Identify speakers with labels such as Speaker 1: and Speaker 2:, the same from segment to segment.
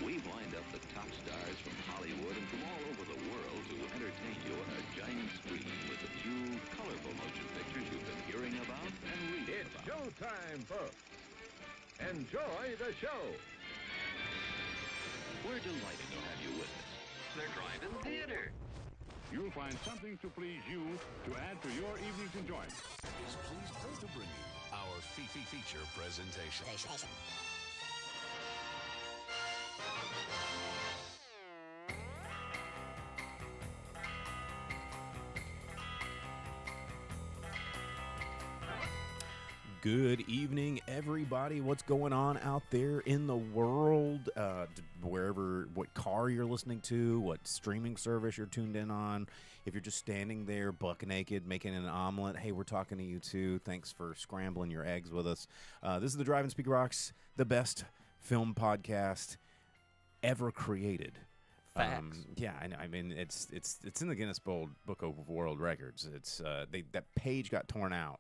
Speaker 1: We've lined up the top stars from Hollywood and from all over the world to entertain you on a giant screen with the few colorful motion pictures you've been hearing about and reading
Speaker 2: It's
Speaker 1: about.
Speaker 2: showtime, folks. Enjoy the show.
Speaker 1: We're delighted to have you with us. They're driving theater.
Speaker 3: You'll find something to please you to add to your evening's enjoyment.
Speaker 4: Is pleased to bring you our feature presentation.
Speaker 5: Good evening, everybody. What's going on out there in the world? Wherever, what car you're listening to, what streaming service you're tuned in on. If you're just standing there buck naked making an omelet, hey, we're talking to you too. Thanks for scrambling your eggs with us. This is the Drive and Speak Rocks, the best film podcast ever created.
Speaker 6: Facts.
Speaker 5: Yeah, I mean it's in the Guinness Book of World Records. It's that page got torn out,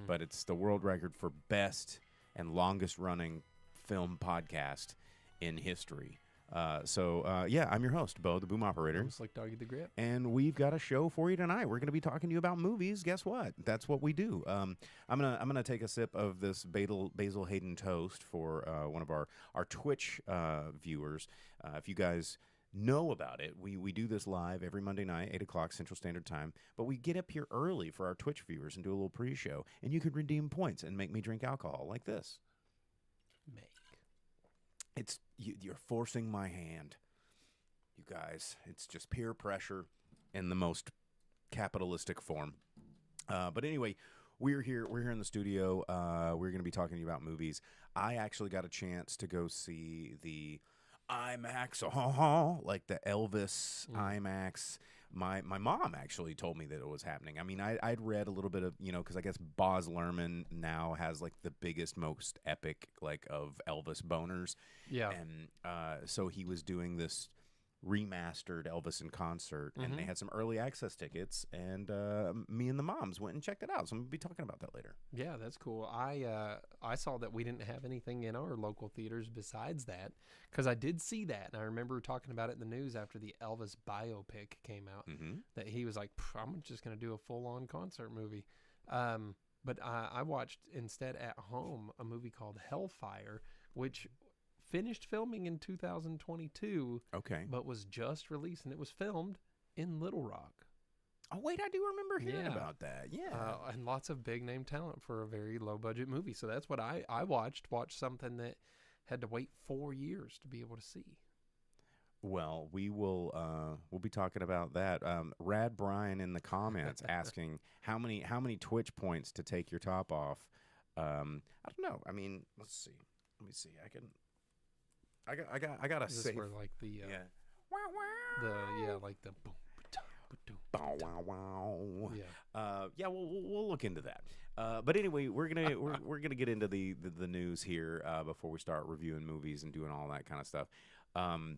Speaker 5: but it's the world record for best and longest running film podcast in history. Yeah, I'm your host, Bo, the Boom Operator.
Speaker 6: Slick Doggy the Grip.
Speaker 5: And we've got a show for you tonight. We're going to be talking to you about movies. Guess what? That's what we do. I'm gonna take a sip of this Basil Hayden toast for one of our Twitch viewers. If you guys know about it, we do this live every Monday night, 8 o'clock Central Standard Time, but we get up here early for our Twitch viewers and do a little pre-show, and you could redeem points and make me drink alcohol like this. You're forcing my hand, you guys. It's just peer pressure in the most capitalistic form. But anyway, we're here in the studio. We're going to be talking to you about movies. I actually got a chance to go see the IMAX, like the Elvis IMAX. My mom actually told me that it was happening. I mean, I'd read a little bit of, because I guess Baz Luhrmann now has like the biggest, most epic like of Elvis boners.
Speaker 6: Yeah.
Speaker 5: And so he was doing this remastered Elvis in concert, and they had some early access tickets, and me and the moms went and checked it out. So I'm gonna be talking about that later.
Speaker 6: Yeah, that's cool. I saw that we didn't have anything in our local theaters besides that, because I did see that, and I remember talking about it in the news after the Elvis biopic came out, that he was like, I'm just going to do a full-on concert movie. But I watched instead at home a movie called Hellfire, which finished filming in 2022, but was just released, and it was filmed in Little Rock.
Speaker 5: Oh, wait, I do remember hearing about that. Yeah.
Speaker 6: And lots of big-name talent for a very low-budget movie. So that's what I watched something that had to wait 4 years to be able to see.
Speaker 5: Well, we'll be talking about that. Rad Brian in the comments asking how many Twitch points to take your top off. I don't know. I mean, let's see. Let me see. I got a
Speaker 6: Is this
Speaker 5: save.
Speaker 6: where like the
Speaker 5: Yeah.
Speaker 6: like the boom,
Speaker 5: Bow, wow, wow.
Speaker 6: yeah.
Speaker 5: We'll look into that. But anyway, we're gonna get into the news here before we start reviewing movies and doing all that kind of stuff. To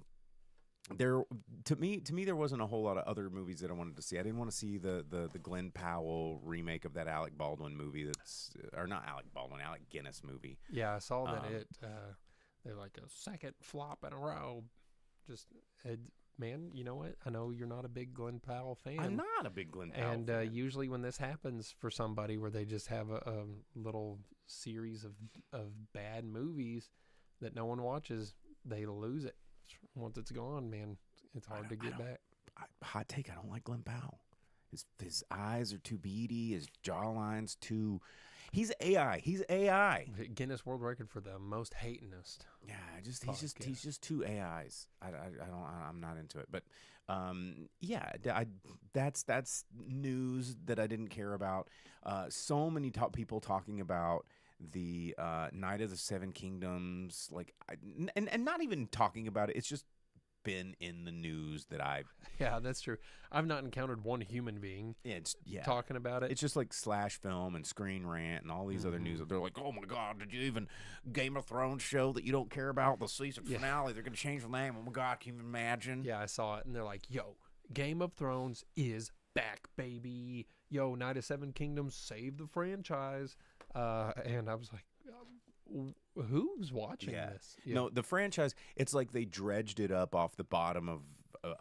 Speaker 5: me there wasn't a whole lot of other movies that I wanted to see. I didn't want to see the Glenn Powell remake of that Alec Baldwin movie. Alec Guinness movie.
Speaker 6: Yeah, I saw that they're like a second flop in a row. Just man, you know what? I know you're not a big Glenn Powell fan.
Speaker 5: I'm not a big Glenn Powell fan.
Speaker 6: And usually when this happens for somebody where they just have a little series of bad movies that no one watches, they lose it. Once it's gone, man, it's hard to get back.
Speaker 5: Hot take, I don't like Glenn Powell. His eyes are too beady. His jawline's too... He's AI.
Speaker 6: Guinness World Record for the most hatingest.
Speaker 5: Yeah, he's just too AIs. I'm not into it. But that's news that I didn't care about. So many people talking about the Night of the Seven Kingdoms, and not even talking about it. It's just been in the news that
Speaker 6: Yeah, that's true. I've not encountered one human being talking about it.
Speaker 5: It's just like Slash Film and Screen Rant and all these other news. They're like, oh my God, did you even Game of Thrones show that you don't care about the season finale? They're going to change the name. Oh my God, can you imagine?
Speaker 6: Yeah, I saw it, and they're like, yo, Game of Thrones is back, baby. Yo, Night of Seven Kingdoms, save the franchise. And I was like, who's watching this? Yeah.
Speaker 5: No, the franchise, it's like they dredged it up off the bottom of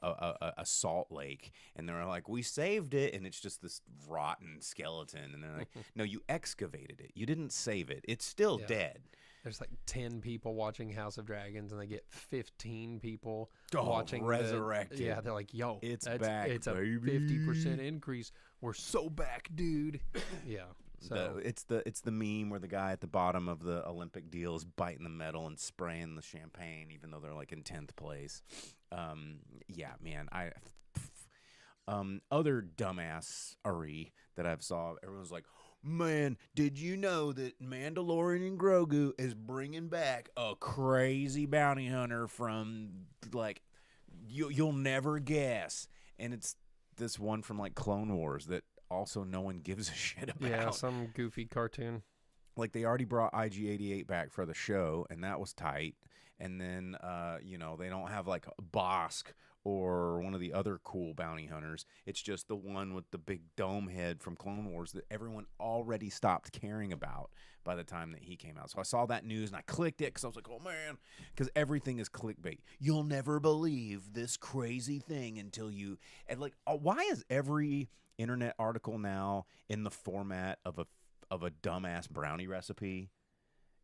Speaker 5: a salt lake, and they're like, we saved it, and it's just this rotten skeleton. And they're like, no, you excavated it. You didn't save it. It's still dead.
Speaker 6: There's like 10 people watching House of Dragons, and they get 15 people watching
Speaker 5: Resurrected.
Speaker 6: Yeah, they're like, yo,
Speaker 5: It's back,
Speaker 6: It's
Speaker 5: baby.
Speaker 6: a 50% increase. We're so back, dude. Yeah. So
Speaker 5: It's the meme where the guy at the bottom of the Olympic deal is biting the metal and spraying the champagne, even though they're like in 10th place. Yeah, man. Other dumbassery that I've saw, everyone's like, man, did you know that Mandalorian Grogu is bringing back a crazy bounty hunter from, like, you'll never guess. And it's this one from, like, Clone Wars that also no one gives a shit about.
Speaker 6: yeah, some goofy cartoon.
Speaker 5: Like, they already brought IG-88 back for the show, and that was tight. And then, they don't have, like, Bosk or one of the other cool bounty hunters. It's just the one with the big dome head from Clone Wars that everyone already stopped caring about by the time that he came out. So I saw that news, and I clicked it because I was like, oh, man, because everything is clickbait. You'll never believe this crazy thing until you – and, like, why is every internet article now in the format of a dumbass brownie recipe?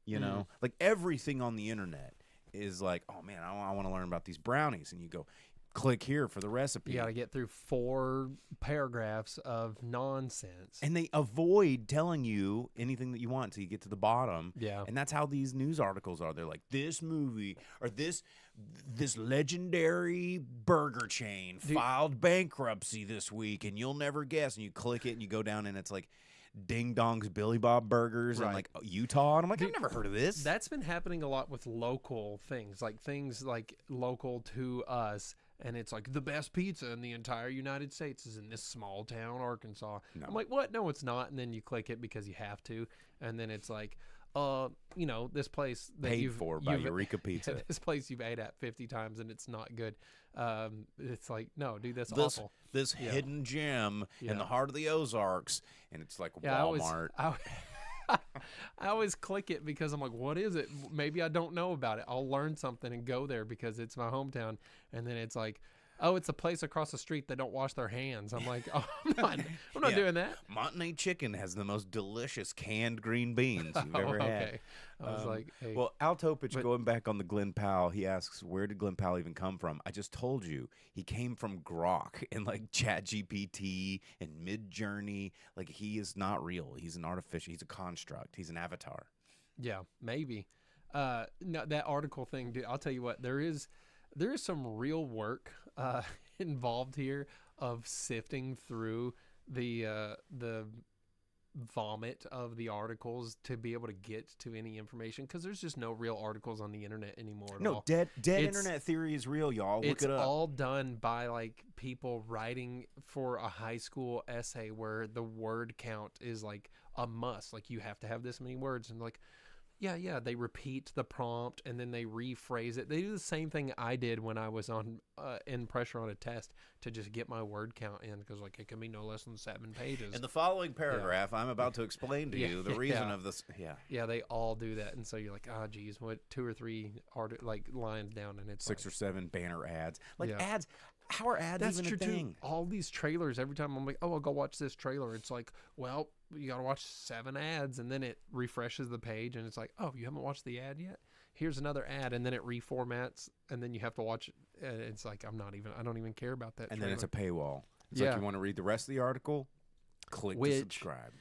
Speaker 5: You know? Like, everything on the internet is like, oh, man, I want to learn about these brownies. And you go – click here for the recipe.
Speaker 6: You got to get through 4 paragraphs of nonsense.
Speaker 5: And they avoid telling you anything that you want until you get to the bottom.
Speaker 6: Yeah.
Speaker 5: And that's how these news articles are. They're like, this movie or this legendary burger chain filed bankruptcy this week, and you'll never guess. And you click it and you go down and it's like Ding Dong's Billy Bob Burgers in like Utah. And I'm like, I've never heard of this.
Speaker 6: That's been happening a lot with local things like local to us. And it's like the best pizza in the entire United States is in this small town, Arkansas. No. I'm like, what? No, it's not. And then you click it because you have to. And then it's like, this place that
Speaker 5: paid for by Eureka Pizza.
Speaker 6: This place you've ate at 50 times and it's not good. It's like, no, dude, that's awful.
Speaker 5: This hidden gem in the heart of the Ozarks, and it's like Walmart.
Speaker 6: I always click it because I'm like, what is it? Maybe I don't know about it. I'll learn something and go there because it's my hometown. And then it's like, oh, it's a place across the street that don't wash their hands. I'm like, oh, I'm not doing that.
Speaker 5: Montenay Chicken has the most delicious canned green beans you've ever had.
Speaker 6: I was like, hey.
Speaker 5: Well, Al Topich, going back on the Glenn Powell, he asks, where did Glenn Powell even come from? I just told you. He came from Grok and like ChatGPT and Midjourney. Like, he is not real. He's an artificial. He's a construct. He's an avatar.
Speaker 6: Yeah, maybe. No, that article thing, dude, I'll tell you what, there is some real work involved here of sifting through the vomit of the articles to be able to get to any information, because there's just no real articles on the internet anymore at all.
Speaker 5: Dead internet theory is real, y'all. Look it up.
Speaker 6: It's all done by like people writing for a high school essay where the word count is like a must. Like, you have to have this many words, and like, yeah, they repeat the prompt and then they rephrase it. They do the same thing I did when I was on in pressure on a test to just get my word count in, because like it can be no less than 7 pages.
Speaker 5: In the following paragraph, I'm about to explain to you the reason of this.
Speaker 6: Yeah, they all do that, and so you're like, oh, geez, what 2 or 3 lines down, and it's
Speaker 5: 6 or 7 banner ads. Like ads. How are ads
Speaker 6: That's
Speaker 5: even
Speaker 6: true
Speaker 5: a thing?
Speaker 6: Too. All these trailers, every time I'm like, oh, I'll go watch this trailer. It's like, well, you got to watch 7 ads, and then it refreshes the page, and it's like, oh, you haven't watched the ad yet? Here's another ad, and then it reformats, and then you have to watch it. And it's like, I don't even care about that.
Speaker 5: And
Speaker 6: trailer.
Speaker 5: then it's a paywall. It's like, you want to read the rest of the article? Click to subscribe.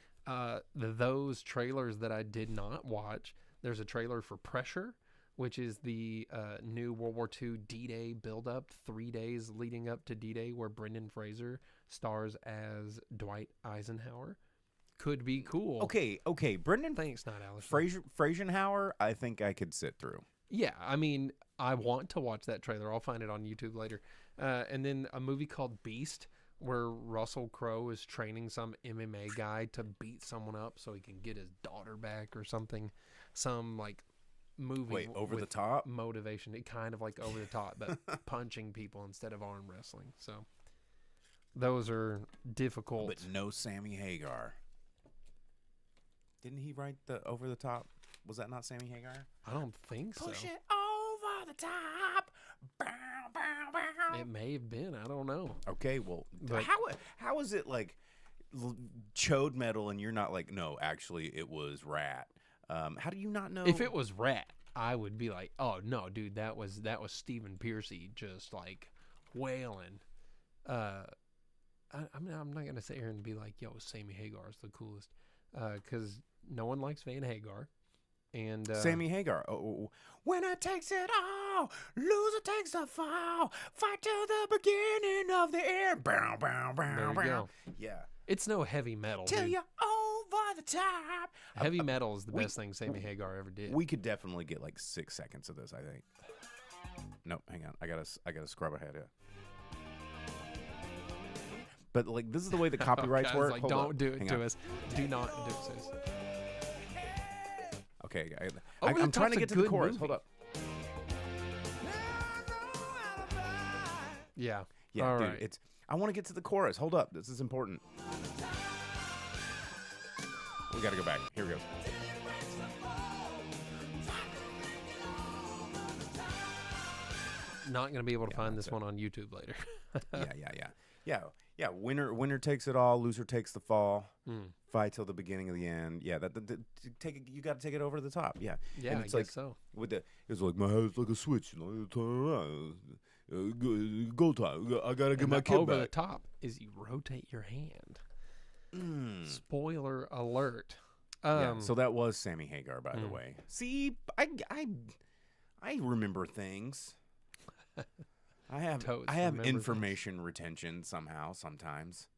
Speaker 6: Those trailers that I did not watch, there's a trailer for Pressure, which is the new World War II D-Day build-up, 3 days leading up to D-Day, where Brendan Fraser stars as Dwight Eisenhower. Could be cool.
Speaker 5: Okay. Brendan,
Speaker 6: thanks, not Alice.
Speaker 5: Frasienhauer, I think I could sit through.
Speaker 6: Yeah, I mean, I want to watch that trailer. I'll find it on YouTube later. And then a movie called Beast, where Russell Crowe is training some MMA guy to beat someone up so he can get his daughter back or something. Some like movie.
Speaker 5: Wait, over the top
Speaker 6: motivation. It kind of like over the top, but punching people instead of arm wrestling. So those are difficult.
Speaker 5: But no Sammy Hagar. Didn't he write the over the top Was that not Sammy Hagar?
Speaker 6: I don't think so.
Speaker 5: Push it over the top. Bow, bow, bow.
Speaker 6: It may have been. I don't know.
Speaker 5: Okay, well,
Speaker 6: But-
Speaker 5: how is it like chode metal and you're not like, no, actually it was Rat? How do you not know?
Speaker 6: If it was Rat, I would be like, oh no, dude, that was Stephen Piercy just like wailing. I mean, I'm not gonna sit here and be like, yo, Sammy Hagar is the coolest, because no one likes Van Hagar, and
Speaker 5: Sammy Hagar. Oh, winner takes it all, loser takes the fall. Fight to the beginning of the end. Bow, bow, bow,
Speaker 6: there you
Speaker 5: bow.
Speaker 6: go.
Speaker 5: Yeah.
Speaker 6: It's no heavy metal.
Speaker 5: Till
Speaker 6: Dude.
Speaker 5: you're over the top.
Speaker 6: Heavy metal is the best thing Sammy Hagar ever did.
Speaker 5: We could definitely get like 6 seconds of this, I think. Nope, hang on. I gotta scrub ahead. Yeah. But like, this is the way the copyrights
Speaker 6: Guys,
Speaker 5: work.
Speaker 6: like,
Speaker 5: Hold
Speaker 6: don't
Speaker 5: up.
Speaker 6: do it
Speaker 5: Hang
Speaker 6: to
Speaker 5: on.
Speaker 6: us. Do not do it to us.
Speaker 5: Okay,
Speaker 6: Over the
Speaker 5: I'm trying to
Speaker 6: Top's a
Speaker 5: get to the
Speaker 6: good
Speaker 5: chorus.
Speaker 6: movie.
Speaker 5: Hold up.
Speaker 6: Yeah.
Speaker 5: Yeah,
Speaker 6: All
Speaker 5: dude,
Speaker 6: right.
Speaker 5: I want to get to the chorus. Hold up, this is important. We got to go back. Here we go.
Speaker 6: Not gonna be able to find
Speaker 5: that's
Speaker 6: this one on YouTube later.
Speaker 5: Yeah. Winner takes it all, loser takes the fall.
Speaker 6: Mm.
Speaker 5: Fight till the beginning of the end. Yeah, you got to take it over the top. Yeah,
Speaker 6: Yeah,
Speaker 5: and
Speaker 6: I
Speaker 5: it's
Speaker 6: guess
Speaker 5: like
Speaker 6: so.
Speaker 5: with the it's like my head's like a switch. You know, turn around. Go time. I gotta get
Speaker 6: And
Speaker 5: my
Speaker 6: the
Speaker 5: kid
Speaker 6: over the
Speaker 5: back.
Speaker 6: top is you rotate your hand.
Speaker 5: Mm.
Speaker 6: Spoiler alert.
Speaker 5: Yeah, so that was Sammy Hagar, by the
Speaker 6: Mm.
Speaker 5: way. See, I remember things. I have
Speaker 6: Totes remember
Speaker 5: information retention somehow, sometimes.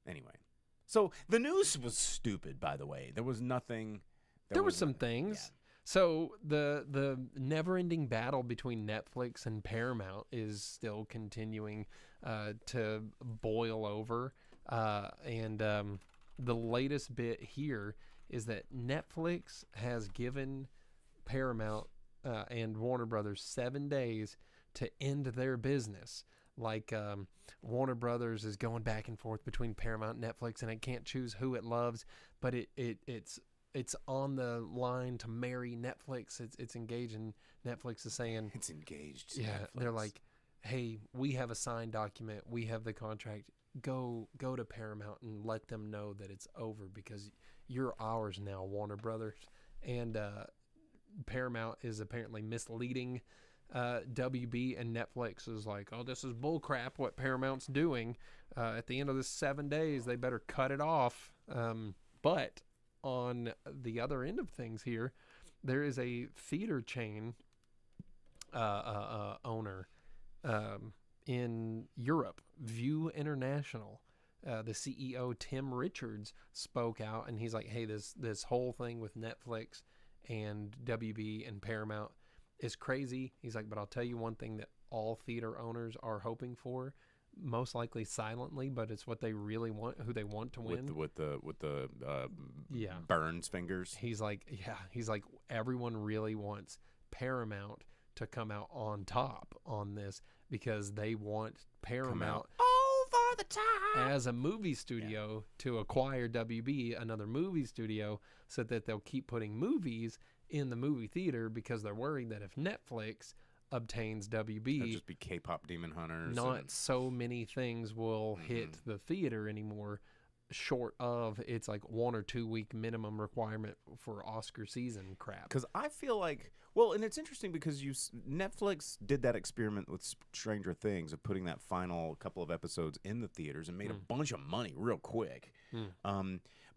Speaker 5: Anyway, so the news was stupid. By the way, there was nothing.
Speaker 6: There were some things. So the never-ending battle between Netflix and Paramount is still continuing to boil over, and the latest bit here is that Netflix has given Paramount and Warner Brothers 7 days to end their business. Like Warner Brothers is going back and forth between Paramount and Netflix, and it can't choose who it loves, but it's on the line to marry Netflix. It's engaged, and Netflix is saying
Speaker 5: it's engaged. to
Speaker 6: yeah,
Speaker 5: Netflix.
Speaker 6: they're like, hey, we have a signed document, we have the contract. Go to Paramount and let them know that it's over because you're ours now, Warner Brothers. And Paramount is apparently misleading WB, and Netflix is like, oh, this is bullcrap what Paramount's doing. At the end of this 7 days, they better cut it off. But on the other end of things here, there is a theater chain owner in Europe, View International. The CEO, Tim Richards, spoke out, and he's like, hey, this whole thing with Netflix and WB and Paramount is crazy. He's like, but I'll tell you one thing that all theater owners are hoping for, most likely silently, but it's what they really want, who they want to win.
Speaker 5: with the
Speaker 6: Yeah.
Speaker 5: Burns fingers.
Speaker 6: He's like, everyone really wants Paramount to come out on top on this because they want Paramount
Speaker 5: over the top
Speaker 6: as a movie studio to acquire WB, another movie studio, so that they'll keep putting movies in the movie theater because they're worried that if Netflix obtains WB,
Speaker 5: It'll just be K-pop Demon Hunters.
Speaker 6: not
Speaker 5: and-
Speaker 6: so many things will hit the theater anymore, short of it's like 1 or 2 week minimum requirement for Oscar season crap.
Speaker 5: Because I feel like, well, and it's interesting because Netflix did that experiment with Stranger Things of putting that final couple of episodes in the theaters and made a bunch of money real quick.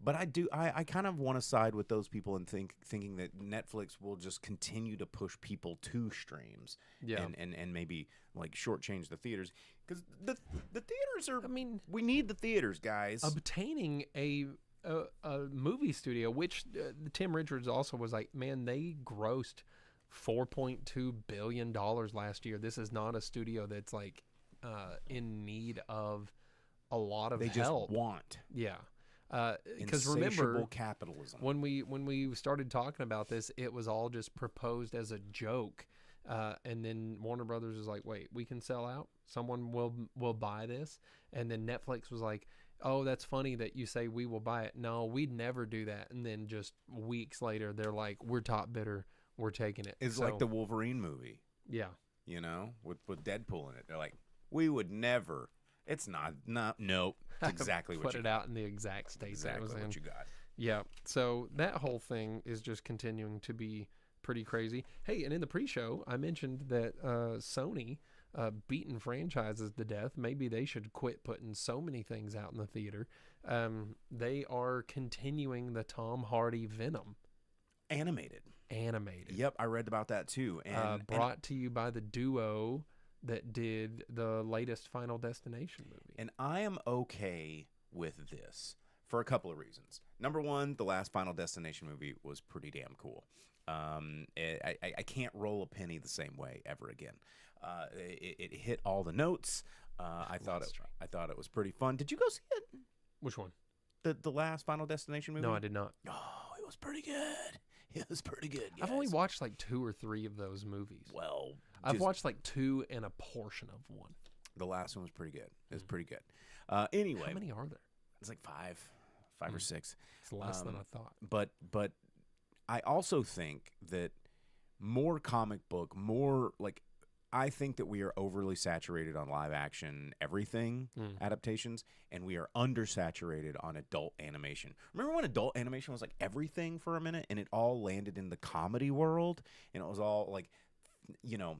Speaker 5: But I kind of want to side with those people and thinking that Netflix will just continue to push people to streams, and maybe like shortchange the theaters because the theaters are. I mean, we need the theaters, guys.
Speaker 6: Obtaining a movie studio, which Tim Richards also was like, man, they grossed $4.2 billion last year. This is not a studio that's like in need of a lot of
Speaker 5: they
Speaker 6: help.
Speaker 5: just want.
Speaker 6: Yeah. Because remember,
Speaker 5: insatiable capitalism.
Speaker 6: when we started talking about this, it was all just proposed as a joke, and then Warner Brothers was like, "Wait, we can sell out. Someone will buy this." And then Netflix was like, oh, that's funny that you say we will buy it. No, we'd never do that. And then just weeks later, they're like, we're top bidder. We're taking it.
Speaker 5: It's like the Wolverine movie.
Speaker 6: Yeah.
Speaker 5: You know, with Deadpool in it. They're like, we would never. It's not. Nope. It's exactly what
Speaker 6: Put
Speaker 5: you
Speaker 6: it
Speaker 5: got.
Speaker 6: out in the exact state that it was
Speaker 5: Exactly
Speaker 6: in.
Speaker 5: what you got.
Speaker 6: Yeah. So that whole thing is just continuing to be pretty crazy. Hey, and in the pre-show, I mentioned that Sony beaten franchises to death. Maybe they should quit putting so many things out in the theater. They are continuing the Tom Hardy Venom.
Speaker 5: Animated. Yep, I read about that too. And
Speaker 6: brought to you by the duo that did the latest Final Destination movie.
Speaker 5: And I am okay with this for a couple of reasons. Number one, the last Final Destination movie was pretty damn cool. I can't roll a penny the same way ever again. It hit all the notes. I thought it was pretty fun. Did you go see it?
Speaker 6: Which one?
Speaker 5: The last Final Destination movie?
Speaker 6: No, I did not.
Speaker 5: Oh, it was pretty good. It was pretty good, guys.
Speaker 6: I've only watched like 2 or 3 of those movies.
Speaker 5: Well,
Speaker 6: I've watched like 2 and a portion of one.
Speaker 5: The last one was pretty good. It was pretty good. Anyway,
Speaker 6: how many are there?
Speaker 5: It's like 5 or 6.
Speaker 6: It's less than I thought.
Speaker 5: But I also think that more comic book, more like I think that we are overly saturated on live action everything adaptations, and we are undersaturated on adult animation. Remember when adult animation was like everything for a minute, and it all landed in the comedy world, and it was all like, you know,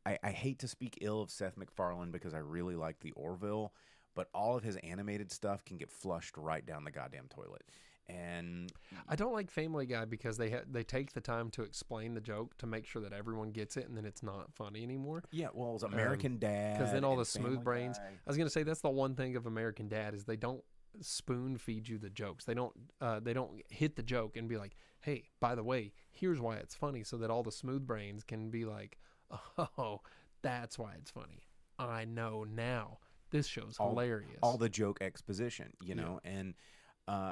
Speaker 5: I hate to speak ill of Seth MacFarlane because I really like the Orville, but all of his animated stuff can get flushed right down the goddamn toilet. And
Speaker 6: I don't like Family Guy because they take the time to explain the joke to make sure that everyone gets it, and then it's not funny anymore.
Speaker 5: Yeah, well, it was American Dad.
Speaker 6: Because then all the
Speaker 5: and
Speaker 6: smooth
Speaker 5: Family
Speaker 6: brains.
Speaker 5: Guy.
Speaker 6: I was gonna say that's the one thing of American Dad is they don't spoon feed you the jokes. They don't hit the joke and be like, hey, by the way, here's why it's funny, so that all the smooth brains can be like, oh, that's why it's funny. I know now. This show's hilarious.
Speaker 5: All the joke exposition, you know, and.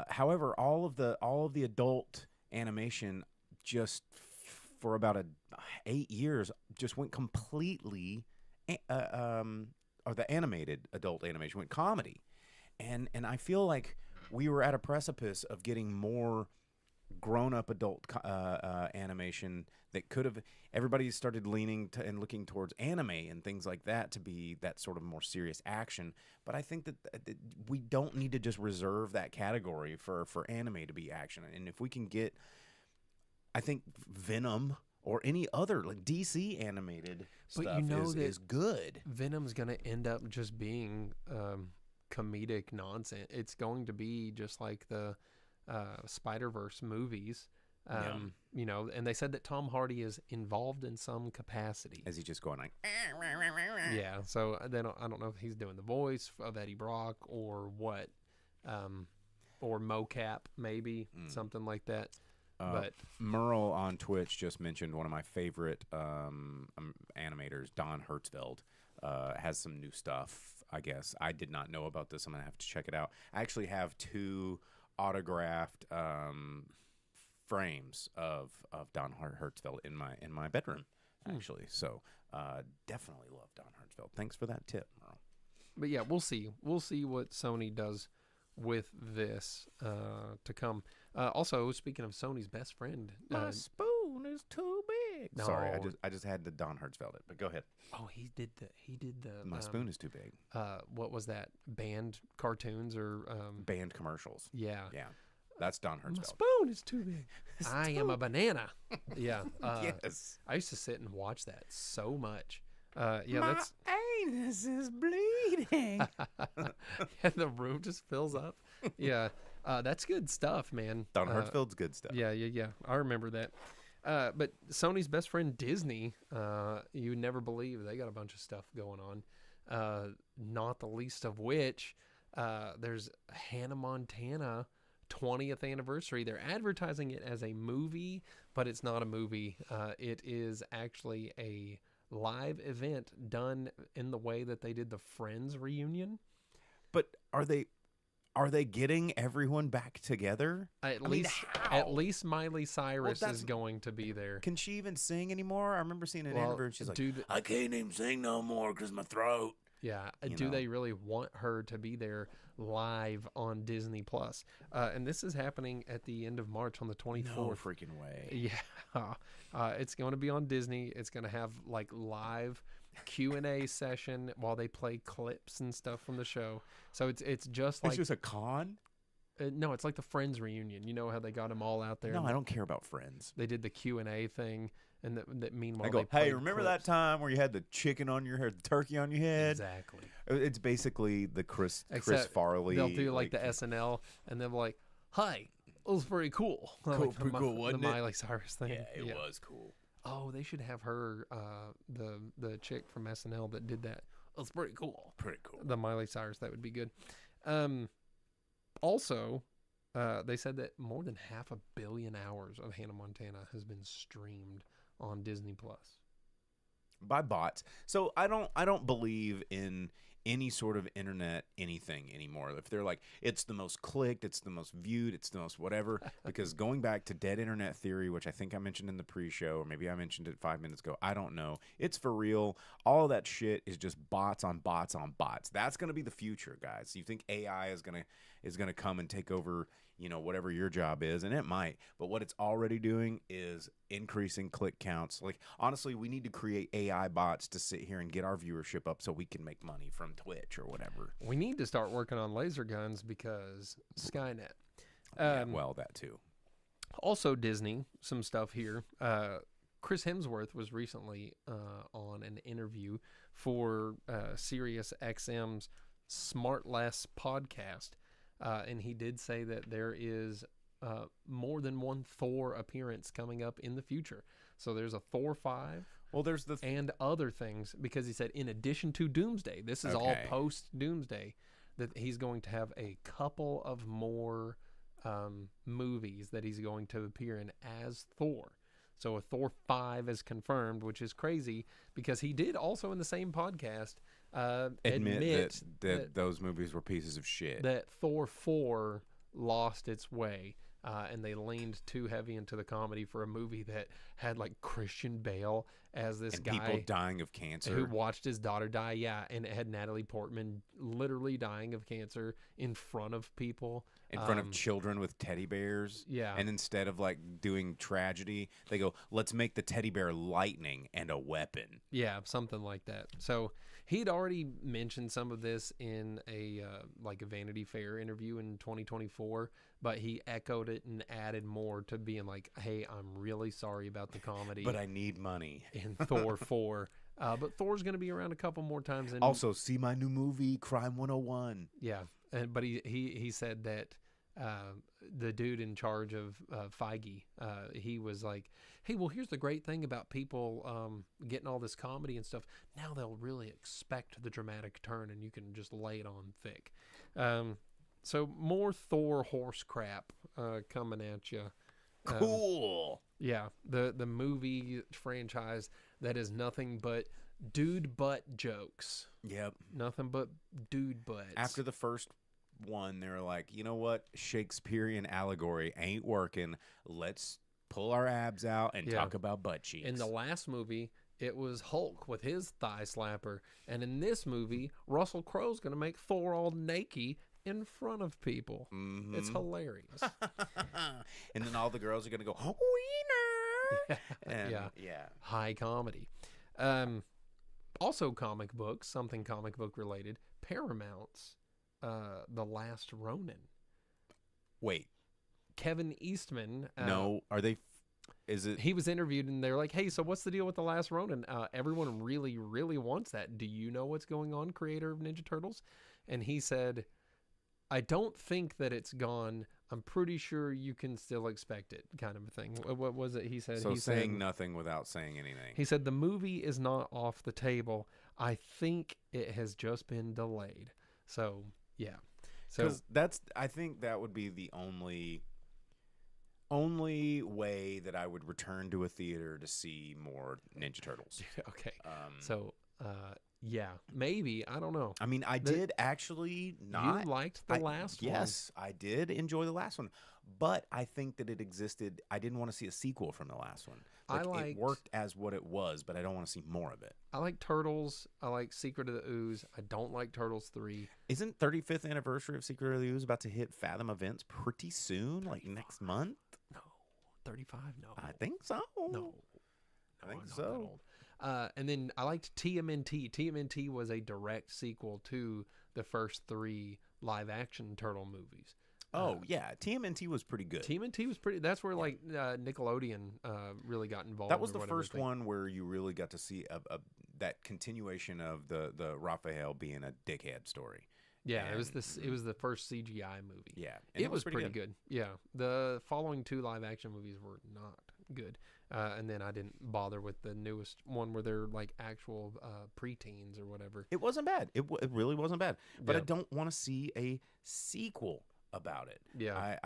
Speaker 5: However, all of the adult animation just for about 8 years just went completely, or the animated adult animation went comedy, and I feel like we were at a precipice of getting more grown-up adult animation that could have. Everybody started leaning to and looking towards anime and things like that to be that sort of more serious action. But I think that we don't need to just reserve that category for anime to be action. And if we can get, I think Venom or any other like DC animated stuff is good.
Speaker 6: Venom's gonna end up just being comedic nonsense. It's going to be just like the Spider-Verse movies. You know, and they said that Tom Hardy is involved in some capacity.
Speaker 5: Is he just going like?
Speaker 6: Yeah. So I don't know if he's doing the voice of Eddie Brock or what, or mocap maybe something like that. But
Speaker 5: Merle on Twitch just mentioned one of my favorite animators, Don Hertzfeld, has some new stuff. I guess I did not know about this. I'm gonna have to check it out. I actually have 2 autographed frames of Don Hertzfeld in my bedroom, actually. So definitely love Don Hertzfeld. Thanks for that tip, Merle.
Speaker 6: But yeah, we'll see what Sony does with this to come. Also, speaking of Sony's best friend,
Speaker 5: my spoon is too big.
Speaker 6: No.
Speaker 5: Sorry, I just had to Don Hertzfeld it. But go ahead.
Speaker 6: Oh, he did the.
Speaker 5: My spoon is too big.
Speaker 6: What was that? Banned cartoons or
Speaker 5: Banned commercials.
Speaker 6: Yeah.
Speaker 5: Yeah. That's Don Hertzfeld.
Speaker 6: My spoon is too big. I am a banana. Yeah.
Speaker 5: Yes.
Speaker 6: I used to sit and watch that so much. Yeah,
Speaker 5: my
Speaker 6: that's
Speaker 5: anus is bleeding.
Speaker 6: yeah, the room just fills up. Yeah. That's good stuff, man.
Speaker 5: Don Hertzfeld's good stuff.
Speaker 6: Yeah. I remember that. But Sony's best friend Disney, you would never believe they got a bunch of stuff going on. Not the least of which, there's Hannah Montana 20th anniversary. They're advertising it as a movie, but it's not a movie. It is actually a live event done in the way that they did the Friends reunion.
Speaker 5: But are they getting everyone back together?
Speaker 6: At least Miley Cyrus is going to be there.
Speaker 5: Can she even sing anymore? I remember seeing an interview and she's like, I can't even sing no more because my throat.
Speaker 6: Yeah.
Speaker 5: You
Speaker 6: Do
Speaker 5: know.
Speaker 6: they really want her to be there live on Disney Plus? And this is happening at the end of March on the 24th.
Speaker 5: No freaking way.
Speaker 6: Yeah. It's going to be on Disney. It's going to have like live Q&A session while they play clips and stuff from the show. So it's just like
Speaker 5: It's just a con?
Speaker 6: no, it's like the Friends reunion. You know how they got them all out there?
Speaker 5: No,
Speaker 6: and
Speaker 5: I don't care about Friends.
Speaker 6: They did the Q&A thing, and that meanwhile
Speaker 5: I go,
Speaker 6: they played
Speaker 5: hey, remember that
Speaker 6: clips.
Speaker 5: time where you had the chicken on your head, the turkey on your head?
Speaker 6: Exactly.
Speaker 5: It's basically the Chris
Speaker 6: Except
Speaker 5: Farley.
Speaker 6: They'll do like the SNL, and they'll be like, "Hi, it was pretty cool."
Speaker 5: Cool,
Speaker 6: Like
Speaker 5: pretty cool, wasn't
Speaker 6: the
Speaker 5: it?
Speaker 6: Miley Cyrus thing.
Speaker 5: Yeah, it was cool.
Speaker 6: Oh, they should have her, the chick from SNL that did that. It was pretty cool.
Speaker 5: Pretty cool.
Speaker 6: The Miley Cyrus, that would be good. Also, they said that more than 500 million hours of Hannah Montana has been streamed on Disney Plus.
Speaker 5: By bots. So I don't believe in any sort of internet anything anymore. If they're like, it's the most clicked, it's the most viewed, it's the most whatever, because going back to dead internet theory, which I think I mentioned in the pre-show, or maybe I mentioned it 5 minutes ago, I don't know. It's for real. All of that shit is just bots on bots on bots. That's going to be the future, guys. You think AI is going to come and take over, you know, whatever your job is, and it might. But what it's already doing is increasing click counts. Like, honestly, we need to create AI bots to sit here and get our viewership up so we can make money from Twitch or whatever.
Speaker 6: We need to start working on laser guns because Skynet.
Speaker 5: Yeah, well, that too.
Speaker 6: Also, Disney, some stuff here. Chris Hemsworth was recently on an interview for Sirius XM's Smartless podcast. And he did say that there is more than one Thor appearance coming up in the future. So there's a Thor 5.
Speaker 5: Well, there's the
Speaker 6: and other things, because he said in addition to Doomsday, this is all post-Doomsday, that he's going to have a couple of more movies that he's going to appear in as Thor. So a Thor 5 is confirmed, which is crazy because he did also in the same podcast admit
Speaker 5: that those movies were pieces of shit.
Speaker 6: That Thor 4 lost its way. And they leaned too heavy into the comedy for a movie that had like Christian Bale as this guy.
Speaker 5: People dying of cancer.
Speaker 6: Who watched his daughter die, yeah. And it had Natalie Portman literally dying of cancer in front of people.
Speaker 5: In front of children with teddy bears.
Speaker 6: Yeah.
Speaker 5: And instead of like doing tragedy, they go, let's make the teddy bear lightning and a weapon.
Speaker 6: Yeah, something like that. So he'd already mentioned some of this in a like a Vanity Fair interview in 2024, but he echoed it and added more to being like, hey, I'm really sorry about the comedy.
Speaker 5: But I need money.
Speaker 6: In Thor 4. But Thor's going to be around a couple more times.
Speaker 5: Also, see my new movie, Crime 101.
Speaker 6: Yeah. But he said that the dude in charge of Feige, he was like, hey, well, here's the great thing about people getting all this comedy and stuff. Now they'll really expect the dramatic turn, and you can just lay it on thick. So more Thor horse crap coming at you.
Speaker 5: Cool.
Speaker 6: Yeah, the movie franchise that is nothing but dude butt jokes.
Speaker 5: Yep.
Speaker 6: Nothing but dude butts.
Speaker 5: After the first one, they were like, you know what? Shakespearean allegory ain't working. Let's pull our abs out and talk about butt cheeks.
Speaker 6: In the last movie, it was Hulk with his thigh slapper. And in this movie, Russell Crowe's going to make Thor all naked in front of people.
Speaker 5: Mm-hmm.
Speaker 6: It's hilarious.
Speaker 5: And then all the girls are going to go, wiener! And, yeah.
Speaker 6: High comedy. Also comic books, something comic book related. Paramount's The Last Ronin.
Speaker 5: Wait.
Speaker 6: Kevin Eastman.
Speaker 5: No, are they... Is it?
Speaker 6: He was interviewed and they're like, hey, so what's the deal with The Last Ronin? Everyone really, really wants that. Do you know what's going on, creator of Ninja Turtles? And he said, I don't think that it's gone. I'm pretty sure you can still expect it, kind of a thing. What was it he said?
Speaker 5: So
Speaker 6: he
Speaker 5: saying
Speaker 6: said,
Speaker 5: nothing without saying anything.
Speaker 6: He said, the movie is not off the table. I think it has just been delayed. So, yeah. So
Speaker 5: I think that would be the only way that I would return to a theater to see more Ninja Turtles.
Speaker 6: Okay. So Yeah, maybe. I don't know.
Speaker 5: I mean, I did actually not.
Speaker 6: You liked the last one.
Speaker 5: Yes, I did enjoy the last one. But I think that it existed. I didn't want to see a sequel from the last one. It worked as what it was, but I don't want to see more of it.
Speaker 6: I like Turtles. I like Secret of the Ooze. I don't like Turtles 3.
Speaker 5: Isn't 35th anniversary of Secret of the Ooze about to hit Fathom Events pretty soon, like next month?
Speaker 6: No. 35? No.
Speaker 5: I think so.
Speaker 6: No.
Speaker 5: I think
Speaker 6: I'm not
Speaker 5: so.
Speaker 6: that old. And then I liked TMNT. TMNT was a direct sequel to the first 3 live-action Turtle movies.
Speaker 5: Oh, yeah. TMNT was pretty good.
Speaker 6: TMNT was pretty... That's where, like, Nickelodeon really got involved.
Speaker 5: That was the first one where you really got to see that continuation of the Raphael being a dickhead story.
Speaker 6: Yeah, it was the first CGI movie.
Speaker 5: Yeah.
Speaker 6: It was pretty good. Yeah. The following 2 live-action movies were not good. And then I didn't bother with the newest one where they're like actual preteens or whatever.
Speaker 5: It wasn't bad. It really wasn't bad. But
Speaker 6: Yeah.
Speaker 5: I don't want to see a sequel about it.
Speaker 6: Yeah.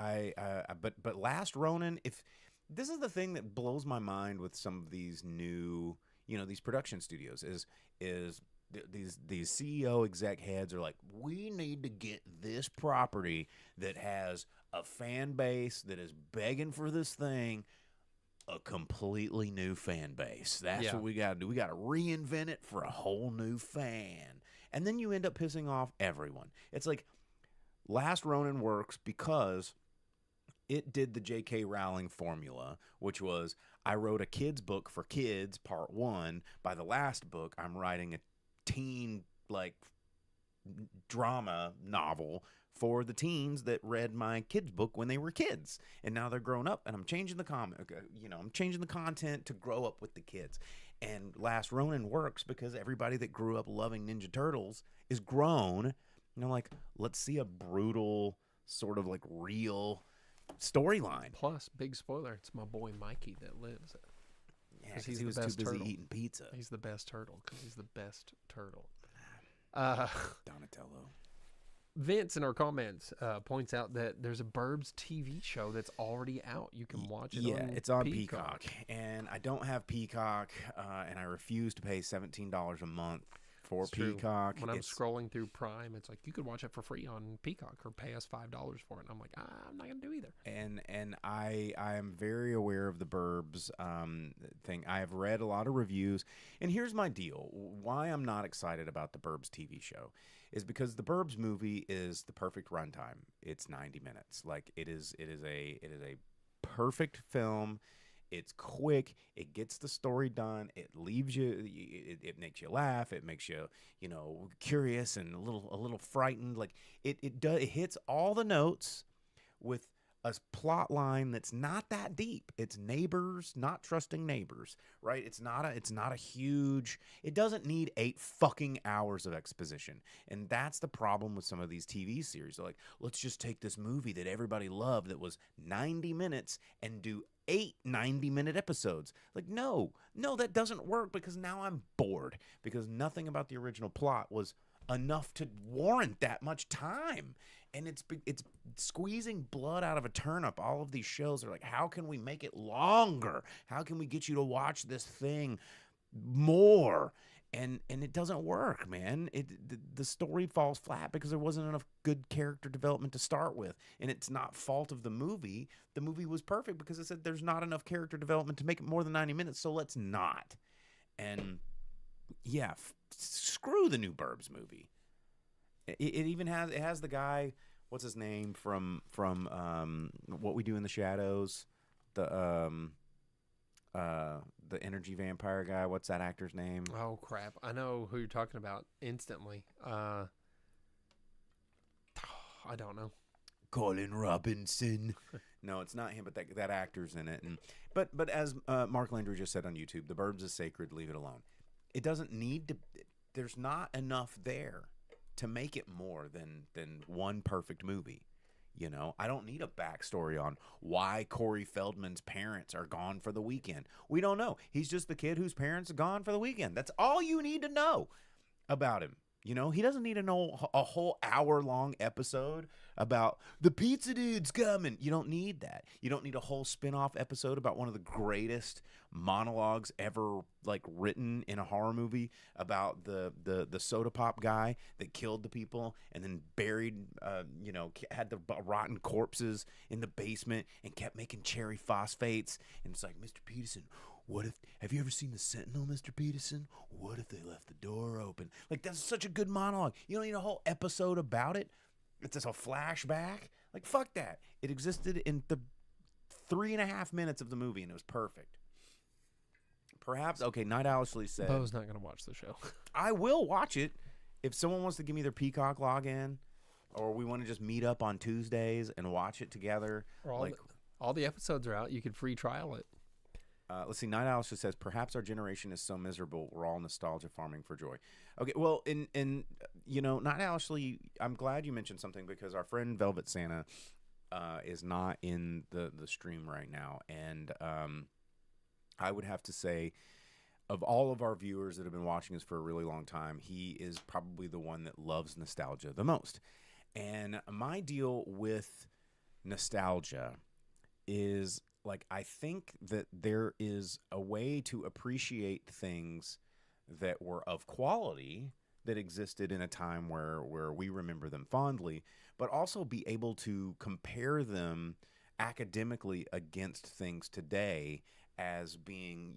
Speaker 5: But Last Ronin, if this is the thing that blows my mind with some of these new, these production studios is these CEO exec heads are like, we need to get this property that has a fan base that is begging for this thing. A completely new fan base. That's what we got to do. We got to reinvent it for a whole new fan. And then you end up pissing off everyone. It's like Last Ronin works because it did the J.K. Rowling formula, which was I wrote a kid's book for kids, part 1. By the last book, I'm writing a teen drama novel for the teens that read my kids' book when they were kids, and now they're grown up, and I'm changing the I'm changing the content to grow up with the kids. And Last Ronin works because everybody that grew up loving Ninja Turtles is grown. Let's see a brutal sort of like real storyline.
Speaker 6: Plus, big spoiler, it's my boy Mikey that lives.
Speaker 5: Yeah, because he was too busy eating pizza.
Speaker 6: He's the best turtle because he's the best turtle.
Speaker 5: Donatello.
Speaker 6: Vince in our comments points out that there's a Burbs TV show that's already out. You can watch it.
Speaker 5: Yeah, it's on Peacock. And I don't have Peacock, and I refuse to pay $17 a month for Peacock.
Speaker 6: When I'm scrolling through Prime, it's like you could watch it for free on Peacock or pay us $5 for it. And I'm like, I'm not gonna do either.
Speaker 5: And I am very aware of the Burbs thing. I have read a lot of reviews, and here's my deal: why I'm not excited about the Burbs TV show is because the Burbs movie is the perfect runtime. It's 90 minutes. Like it is a perfect film. It's quick. It gets the story done. It leaves you. It makes you laugh. It makes you, curious and a little frightened. Like it hits all the notes with a plot line that's not that deep. It's neighbors not trusting neighbors, right? It's not a huge. It doesn't need 8 fucking hours of exposition, and that's the problem with some of these TV series. They're like, let's just take this movie that everybody loved that was 90 minutes and do 8 90-minute episodes. Like, no, that doesn't work because now I'm bored because nothing about the original plot was enough to warrant that much time. And it's squeezing blood out of a turnip. All of these shows are like, how can we make it longer? How can we get you to watch this thing more? And it doesn't work, man. The story falls flat because there wasn't enough good character development to start with. And it's not fault of the movie. The movie was perfect because it said there's not enough character development to make it more than 90 minutes, so let's not. And yeah, screw the new Burbs movie. It even has the guy, what's his name from What We Do in the Shadows, the energy vampire guy. What's that actor's name?
Speaker 6: Oh crap! I know who you're talking about instantly. I don't know.
Speaker 5: Colin Robinson. No, it's not him, but that actor's in it. And but as Mark Landry just said on YouTube, the Burbs is sacred. Leave it alone. It doesn't need to. There's not enough there to make it more than one perfect movie. I don't need a backstory on why Corey Feldman's parents are gone for the weekend. We don't know. He's just the kid whose parents are gone for the weekend. That's all you need to know about him. You know, he doesn't need to know a whole hour-long episode about the pizza dude's coming. You don't need that. You don't need a whole spin-off episode about one of the greatest monologues ever, like, written in a horror movie about the soda pop guy that killed the people and then buried, had the rotten corpses in the basement and kept making cherry phosphates. And it's like, Mr. Peterson, have you ever seen The Sentinel, Mr. Peterson? What if they left the door open? Like, that's such a good monologue. You don't need a whole episode about it. It's just a flashback. Like, fuck that. It existed in the 3.5 minutes of the movie, and it was perfect. Perhaps, okay, Night Owlsley said...
Speaker 6: Bo's not going to watch the show.
Speaker 5: I will watch it. If someone wants to give me their Peacock login, or we want to just meet up on Tuesdays and watch it together.
Speaker 6: Or all the episodes are out. You could free trial it.
Speaker 5: Let's see. Night Owl just says, perhaps our generation is so miserable, we're all nostalgia farming for joy. Okay, well, Night Owl, I'm glad you mentioned something because our friend Velvet Santa is not in the stream right now. And I would have to say, of all of our viewers that have been watching us for a really long time, he is probably the one that loves nostalgia the most. And my deal with nostalgia is... like, I think that there is a way to appreciate things that were of quality that existed in a time where we remember them fondly, but also be able to compare them academically against things today as being,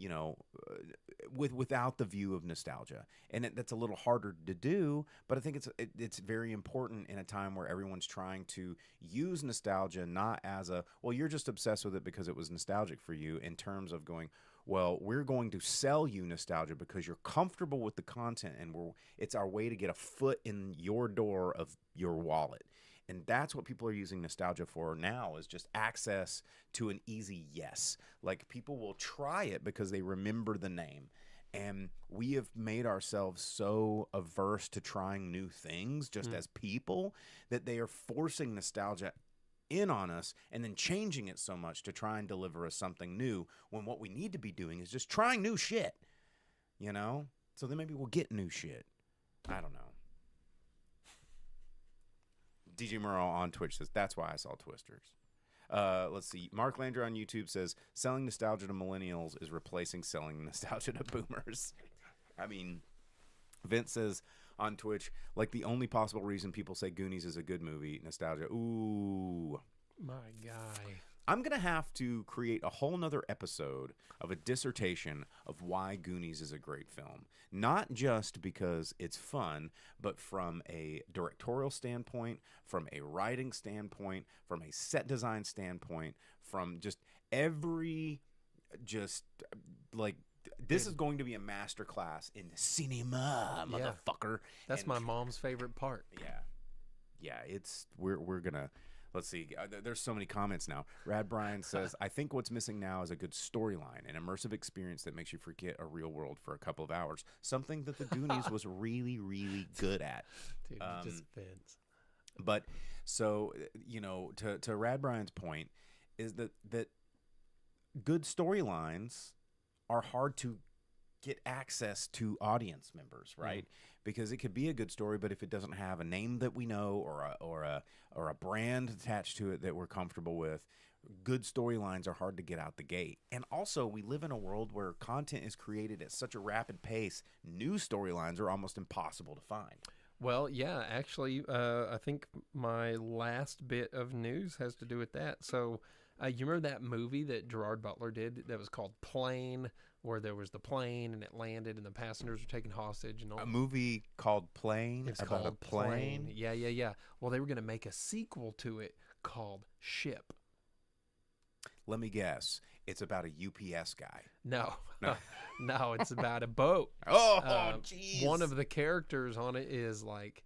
Speaker 5: without the view of nostalgia. And that's a little harder to do, but I think it's very important in a time where everyone's trying to use nostalgia not as you're just obsessed with it because it was nostalgic for you, in terms of going, well, we're going to sell you nostalgia because you're comfortable with the content, and it's our way to get a foot in your door of your wallet. And that's what people are using nostalgia for now, is just access to an easy yes. Like, people will try it because they remember the name. And we have made ourselves so averse to trying new things just as people that they are forcing nostalgia in on us and then changing it so much to try and deliver us something new, when what we need to be doing is just trying new shit, So then maybe we'll get new shit. I don't know. DJ Merle on Twitch says, that's why I saw Twisters. Let's see. Mark Landry on YouTube says, selling nostalgia to millennials is replacing selling nostalgia to boomers. I mean, Vince says on Twitch, like, the only possible reason people say Goonies is a good movie, nostalgia. Ooh.
Speaker 6: My guy.
Speaker 5: I'm going to have to create a whole nother episode of a dissertation of why Goonies is a great film. Not just because it's fun, but from a directorial standpoint, from a writing standpoint, from a set design standpoint, from just this is going to be a masterclass in cinema, motherfucker.
Speaker 6: That's my mom's favorite part.
Speaker 5: Yeah, we're going to... Let's see. There's so many comments now. Rad Brian says, I think what's missing now is a good storyline, an immersive experience that makes you forget a real world for a couple of hours. Something that the Goonies was really, really good at.
Speaker 6: Dude, it just fits.
Speaker 5: But so, to Rad Brian's point is that good storylines are hard to get access to audience members, right? Because it could be a good story, but if it doesn't have a name that we know or a brand attached to it that we're comfortable with, good storylines are hard to get out the gate. And also, we live in a world where content is created at such a rapid pace, new storylines are almost impossible to find.
Speaker 6: Well, yeah, actually, I think my last bit of news has to do with that. So, you remember that movie that Gerard Butler did that was called Plane, where there was the plane and it landed and the passengers were taken hostage and all?
Speaker 5: A movie called Plane?
Speaker 6: It's
Speaker 5: about
Speaker 6: called
Speaker 5: a plane?
Speaker 6: Yeah. Well, they were going to make a sequel to it called Ship.
Speaker 5: Let me guess. It's about a UPS guy.
Speaker 6: No, it's about a boat.
Speaker 5: Jeez.
Speaker 6: One of the characters on it is like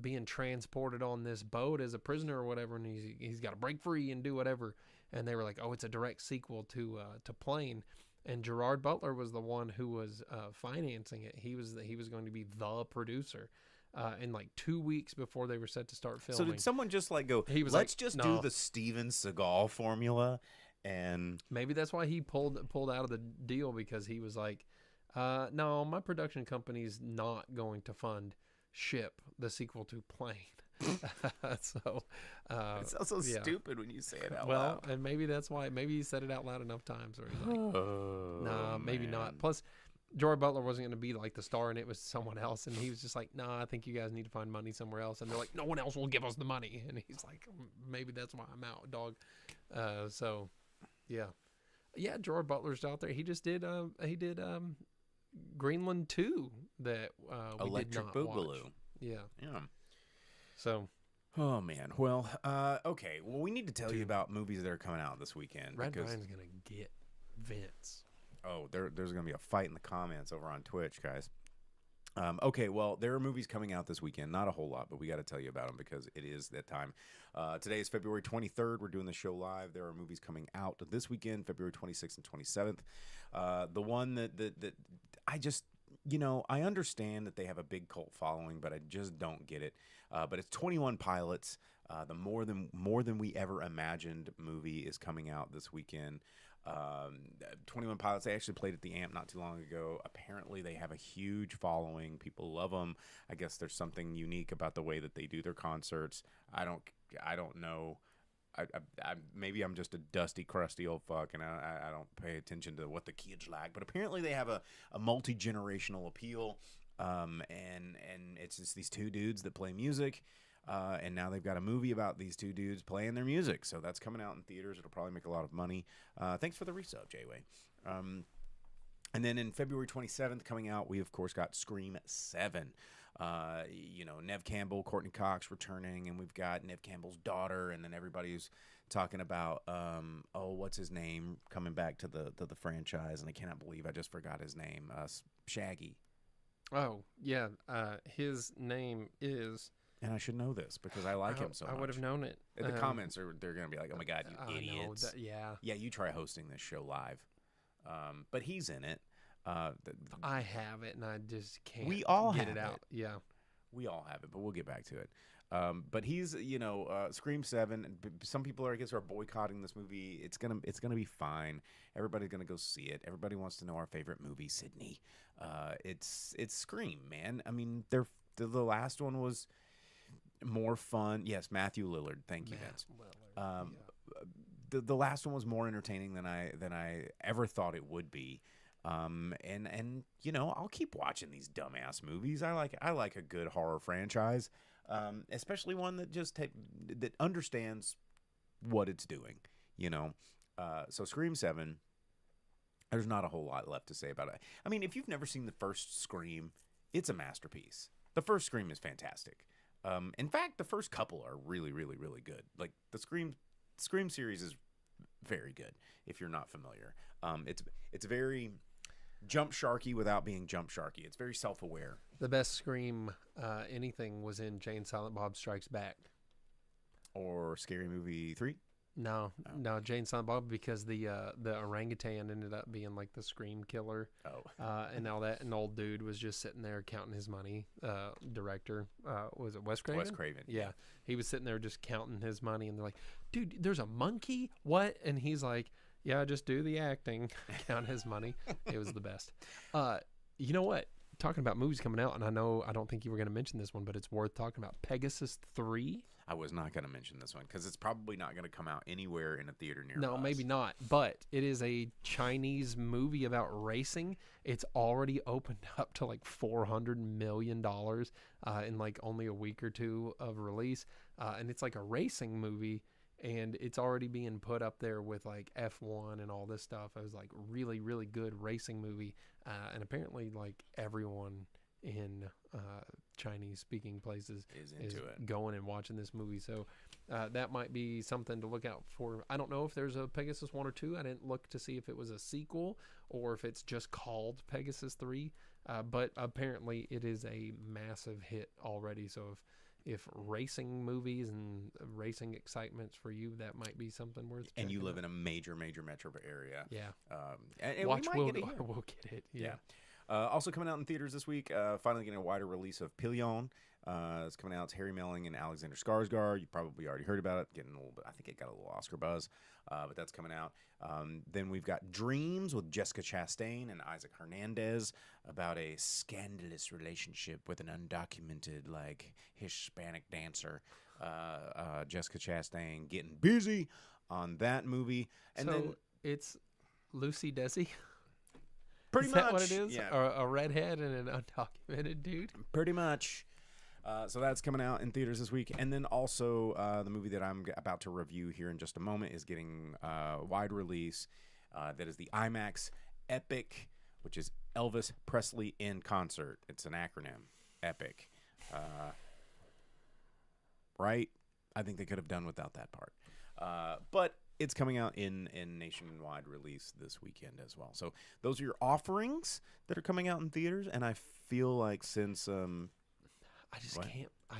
Speaker 6: being transported on this boat as a prisoner or whatever, and he's got to break free and do whatever. And they were like, "Oh, it's a direct sequel to Plane." And Gerard Butler was the one who was financing it. He was going to be the producer. And like 2 weeks before they were set to start filming.
Speaker 5: So did someone just go, let's just do the Steven Seagal formula? And
Speaker 6: maybe that's why he pulled out of the deal, because he was like, no, my production company's not going to fund Ship, the sequel to Plane. So
Speaker 5: It sounds so stupid when you say it out
Speaker 6: well,
Speaker 5: loud.
Speaker 6: and maybe that's why. Maybe he said it out loud enough times where he's like, nah, maybe not.
Speaker 5: Man.
Speaker 6: Plus, Gerard Butler wasn't going to be like the star, and it was someone else. And he was just like, nah, I think you guys need to find money somewhere else. And they're like, no one else will give us the money. And he's like, maybe that's why I'm out, dog. So, yeah. Yeah, Gerard Butler's out there. He just did, Greenland 2 that we
Speaker 5: Electric
Speaker 6: did not watch.
Speaker 5: Boogaloo.
Speaker 6: Yeah.
Speaker 5: Yeah.
Speaker 6: So,
Speaker 5: Oh man. Well, okay. Well, we need to tell you about movies that are coming out this weekend.
Speaker 6: Red
Speaker 5: because
Speaker 6: Ryan's going to get Vince.
Speaker 5: oh, there's going to be a fight in the comments over on Twitch, guys. Okay, well, there are movies coming out this weekend. Not a whole lot, but we got to tell you about them because it is that time. Today is February 23rd. We're doing the show live. There are movies coming out this weekend, February 26th and 27th. The one that I just, I understand that they have a big cult following, but I just don't get it. But it's 21 Pilots. The more than we ever imagined movie is coming out this weekend. 21 Pilots, they actually played at the Amp not too long ago. Apparently they have a huge following. People love them. I guess there's something unique about the way that they do their concerts. I don't know. Maybe I'm just a dusty, crusty old fuck, and I don't pay attention to what the kids like. But apparently they have a multi-generational appeal, and it's just these two dudes that play music. And now they've got a movie about these two dudes playing their music. So that's coming out in theaters. It'll probably make a lot of money. Thanks for the resub, J-Way. And then in February 27th coming out, we, of course, got Scream 7. Nev Campbell, Courtney Cox returning, and we've got Nev Campbell's daughter, and then everybody's talking about, what's his name, coming back to the franchise, and I cannot believe I just forgot his name, Shaggy.
Speaker 6: Oh, yeah. His name is...
Speaker 5: And I should know this because I like him so much.
Speaker 6: I would have known it.
Speaker 5: The comments they're going to be like, oh my God, you idiots.
Speaker 6: Yeah.
Speaker 5: Yeah, you try hosting this show live. But he's in it.
Speaker 6: I have it and I just can't
Speaker 5: we all
Speaker 6: get
Speaker 5: have
Speaker 6: it out. Yeah.
Speaker 5: We all have it, but we'll get back to it. But he's, Scream 7. Some people are boycotting this movie. It's gonna be fine. Everybody's gonna go see it. Everybody wants to know our favorite movie, Sydney. It's Scream, man. I mean, the last one was more fun. Yes, Matthew Lillard. Thank you, Vince. The last one was more entertaining than I ever thought it would be. And I'll keep watching these dumbass movies. I like a good horror franchise, especially one that that understands what it's doing. So Scream 7. There's not a whole lot left to say about it. I mean, if you've never seen the first Scream, it's a masterpiece. The first Scream is fantastic. In fact, the first couple are really, really, really good. Like the Scream series is very good if you're not familiar. It's very jump sharky without being jump sharky. It's very self-aware.
Speaker 6: The best Scream anything was in Jay and Silent Bob Strikes Back.
Speaker 5: Or Scary Movie 3?
Speaker 6: No, Jay and Silent Bob, because the orangutan ended up being like the Scream killer. And all that, an old dude was just sitting there counting his money. Director, was it Wes Craven?
Speaker 5: Wes Craven.
Speaker 6: Yeah, he was sitting there just counting his money, and they're like, "Dude, there's a monkey? What?" And he's like, "Yeah, just do the acting, count his money." It was the best. You know what? Talking about movies coming out, and I don't think you were going to mention this one, but it's worth talking about. Pegasus 3.
Speaker 5: I was not going to mention this one because it's probably not going to come out anywhere in a theater near us.
Speaker 6: No, maybe not. But it is a Chinese movie about racing. It's already opened up to like $400 million in like only a week or two of release. And it's like a racing movie, and it's already being put up there with like F1 and all this stuff. It was like really, really good racing movie. And apparently like everyone in Chinese speaking places is going and watching this movie. So that might be something to look out for. I don't know if there's a Pegasus 1 or 2. I didn't look to see if it was a sequel or if it's just called Pegasus 3. But apparently it is a massive hit already. So if racing movies and racing excitements for you, that might be something worth checking.
Speaker 5: And you live
Speaker 6: out.
Speaker 5: in a major metro area.
Speaker 6: Yeah.
Speaker 5: And
Speaker 6: Watch,
Speaker 5: we might get it here.
Speaker 6: we'll get it. Yeah.
Speaker 5: Also coming out in theaters this week, finally getting a wider release of Pillion. It's coming out. It's Harry Melling and Alexander Skarsgård. You probably already heard about it. Getting a little bit. I think it got a little Oscar buzz, but that's coming out. Then we've got Dreams with Jessica Chastain and Isaac Hernandez about a scandalous relationship with an undocumented, like, Hispanic dancer. Jessica Chastain getting busy on that movie, and
Speaker 6: so
Speaker 5: then
Speaker 6: it's Lucy Desi.
Speaker 5: pretty
Speaker 6: Is
Speaker 5: much
Speaker 6: that what it is?
Speaker 5: Yeah,
Speaker 6: A redhead and an undocumented dude.
Speaker 5: pretty much. So that's coming out in theaters this week. And then also the movie that I'm about to review here in just a moment is getting wide release. That is the IMAX Epic, which is Elvis Presley in Concert. It's an acronym, Epic. Right? I think they could have done without that part. But it's coming out in nationwide release this weekend as well. So those are your offerings that are coming out in theaters. And I feel like since...
Speaker 6: I just
Speaker 5: What?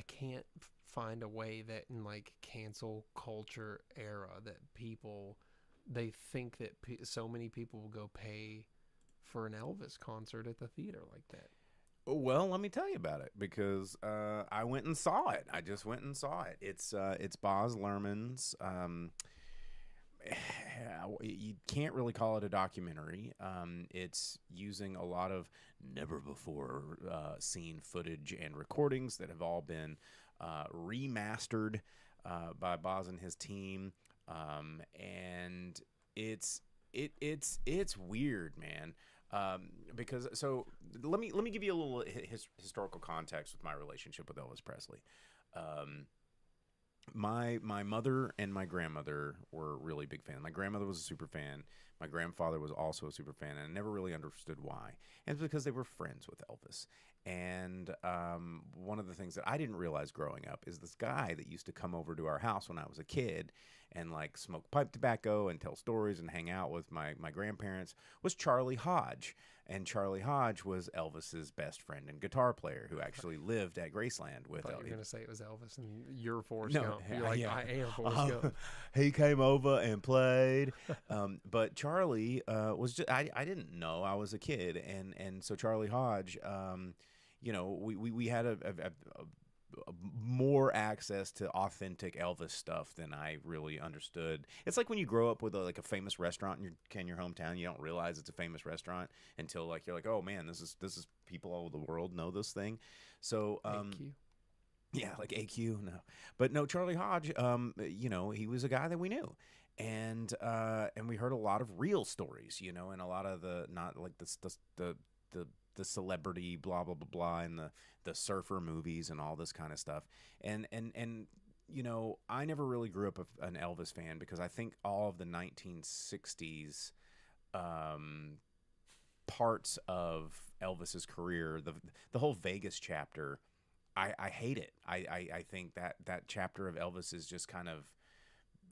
Speaker 6: can't find a way that in like cancel culture era that people they think that so many people will go pay for an Elvis concert at the theater like that.
Speaker 5: Well, let me tell you about it because I went and saw it. I just went and saw it. It's Baz Luhrmann's. You can't really call it a documentary. It's using a lot of never before seen footage and recordings that have all been remastered by Baz and his team, and it's weird, man. Because so let me give you a little historical context with my relationship with Elvis Presley. My mother and my grandmother were really big fans. My grandmother was a super fan. My grandfather was also a super fan, and I never really understood why. And it's because they were friends with Elvis. And one of the things that I didn't realize growing up is this guy that used to come over to our house when I was a kid and like smoke pipe tobacco and tell stories and hang out with my grandparents was Charlie Hodge. And Charlie Hodge was Elvis's best friend and guitar player who actually lived at Graceland with
Speaker 6: I thought you
Speaker 5: Elvis.
Speaker 6: were going to say it was Elvis and you're Forrest
Speaker 5: No,
Speaker 6: Gump. You're like,
Speaker 5: yeah.
Speaker 6: I am Forrest Gump.
Speaker 5: He came over and played, but Charlie was just, I didn't know. I was a kid, and so Charlie Hodge, we had a more access to authentic Elvis stuff than I really understood. It's like when you grow up with a famous restaurant in your hometown, you don't realize it's a famous restaurant until like you're like, oh man, this is people all over the world know this thing. So
Speaker 6: AQ.
Speaker 5: yeah, like AQ, no. But no, Charlie Hodge, he was a guy that we knew. And we heard a lot of real stories, and a lot of the not like the celebrity blah blah blah blah and the surfer movies and all this kind of stuff. And I never really grew up an Elvis fan because I think all of the 1960s parts of Elvis's career, the whole Vegas chapter, I hate it. I think that chapter of Elvis is just kind of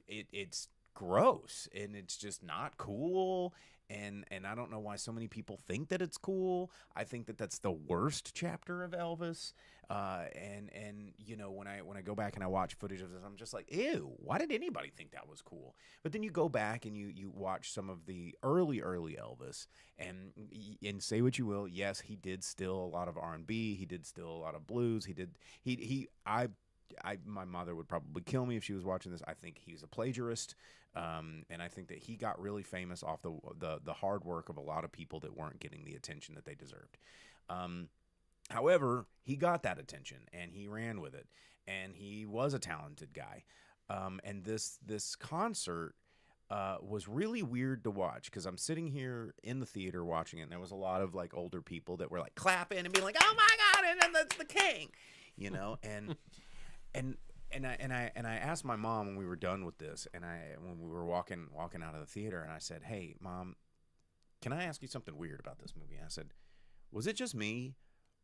Speaker 5: it's gross and it's just not cool. And I don't know why so many people think that it's cool. I think that that's the worst chapter of Elvis. When I go back and I watch footage of this, I'm just like, ew, why did anybody think that was cool? But then you go back and you watch some of the early Elvis and say what you will. Yes, he did steal a lot of R&B. He did steal a lot of blues. My mother would probably kill me if she was watching this. I think he's a plagiarist. And I think that he got really famous off the hard work of a lot of people that weren't getting the attention that they deserved. However, he got that attention and he ran with it, and he was a talented guy. And this concert was really weird to watch because I'm sitting here in the theater watching it, and there was a lot of like older people that were like clapping and being like, "Oh my God!" and that's the king, And I asked my mom when we were done with this, and when we were walking out of the theater, and I said, "Hey, Mom, can I ask you something weird about this movie?" I said, "Was it just me,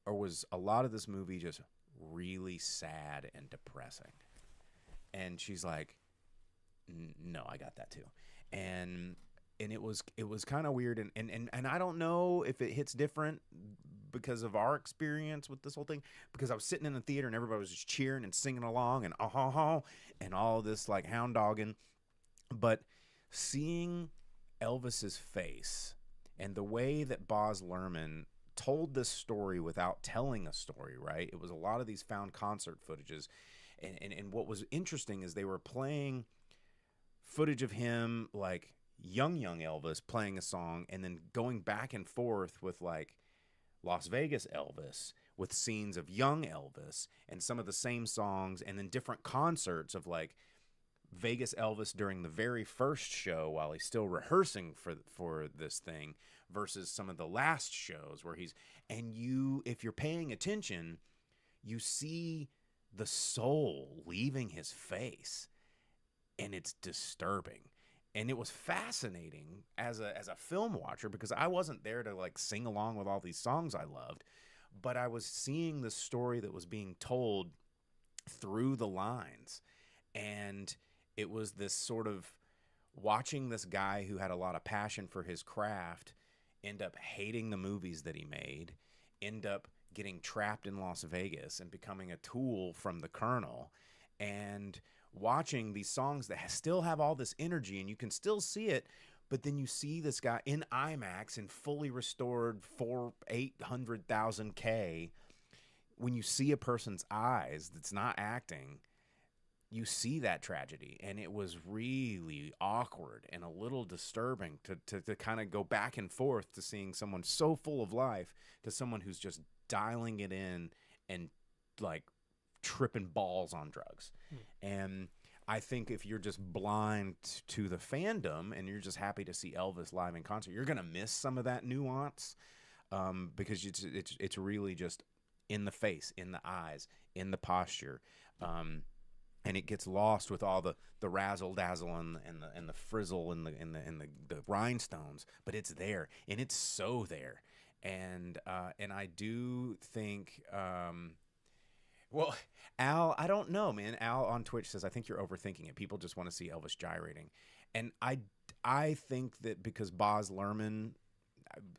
Speaker 5: or was a lot of this movie just really sad and depressing?" And she's like, "No, I got that too." And it was kind of weird, and I don't know if it hits different because of our experience with this whole thing, because I was sitting in the theater and everybody was just cheering and singing along and and all this like hound dogging, but seeing Elvis's face and the way that Baz Luhrmann told this story without telling a story, right? It was a lot of these found concert footages. And what was interesting is they were playing footage of him, like young Elvis playing a song, and then going back and forth with like Las Vegas Elvis, with scenes of young Elvis and some of the same songs, and then different concerts of like Vegas Elvis during the very first show while he's still rehearsing for this thing versus some of the last shows where he's, and you, if you're paying attention, you see the soul leaving his face, and it's disturbing. And it was fascinating as a film watcher, because I wasn't there to like sing along with all these songs I loved, but I was seeing the story that was being told through the lines. And it was this sort of watching this guy who had a lot of passion for his craft end up hating the movies that he made, end up getting trapped in Las Vegas and becoming a tool from the Colonel, and watching these songs that still have all this energy and you can still see it, but then you see this guy in IMAX in fully restored 800,000K. When you see a person's eyes that's not acting, you see that tragedy, and it was really awkward and a little disturbing to kind of go back and forth to seeing someone so full of life to someone who's just dialing it in and like tripping balls on drugs. And I think if you're just blind to the fandom and you're just happy to see Elvis live in concert, you're gonna miss some of that nuance, because it's really just in the face, in the eyes, in the posture, and it gets lost with all the razzle dazzle and the frizzle and the rhinestones, but it's there, and it's so there. And I do think, well, Al, I don't know, man. Al on Twitch says, I think you're overthinking it. People just want to see Elvis gyrating. And I think that because Baz Luhrmann,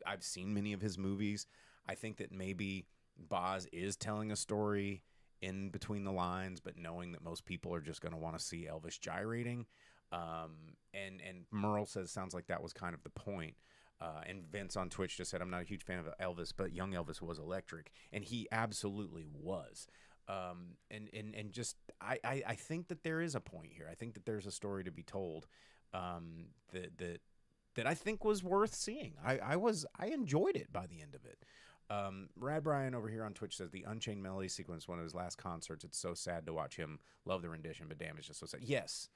Speaker 5: I've seen many of his movies, I think that maybe Baz is telling a story in between the lines, but knowing that most people are just going to want to see Elvis gyrating. And Merle says, sounds like that was kind of the point. And Vince on Twitch just said, I'm not a huge fan of Elvis, but young Elvis was electric. And he absolutely was. And just, I think that there is a point here. I think that there's a story to be told, that I think was worth seeing. I enjoyed it by the end of it. Rad Brian over here on Twitch says the Unchained Melody sequence, one of his last concerts, it's so sad to watch him. Love the rendition, but damn, it's just so sad. Yes,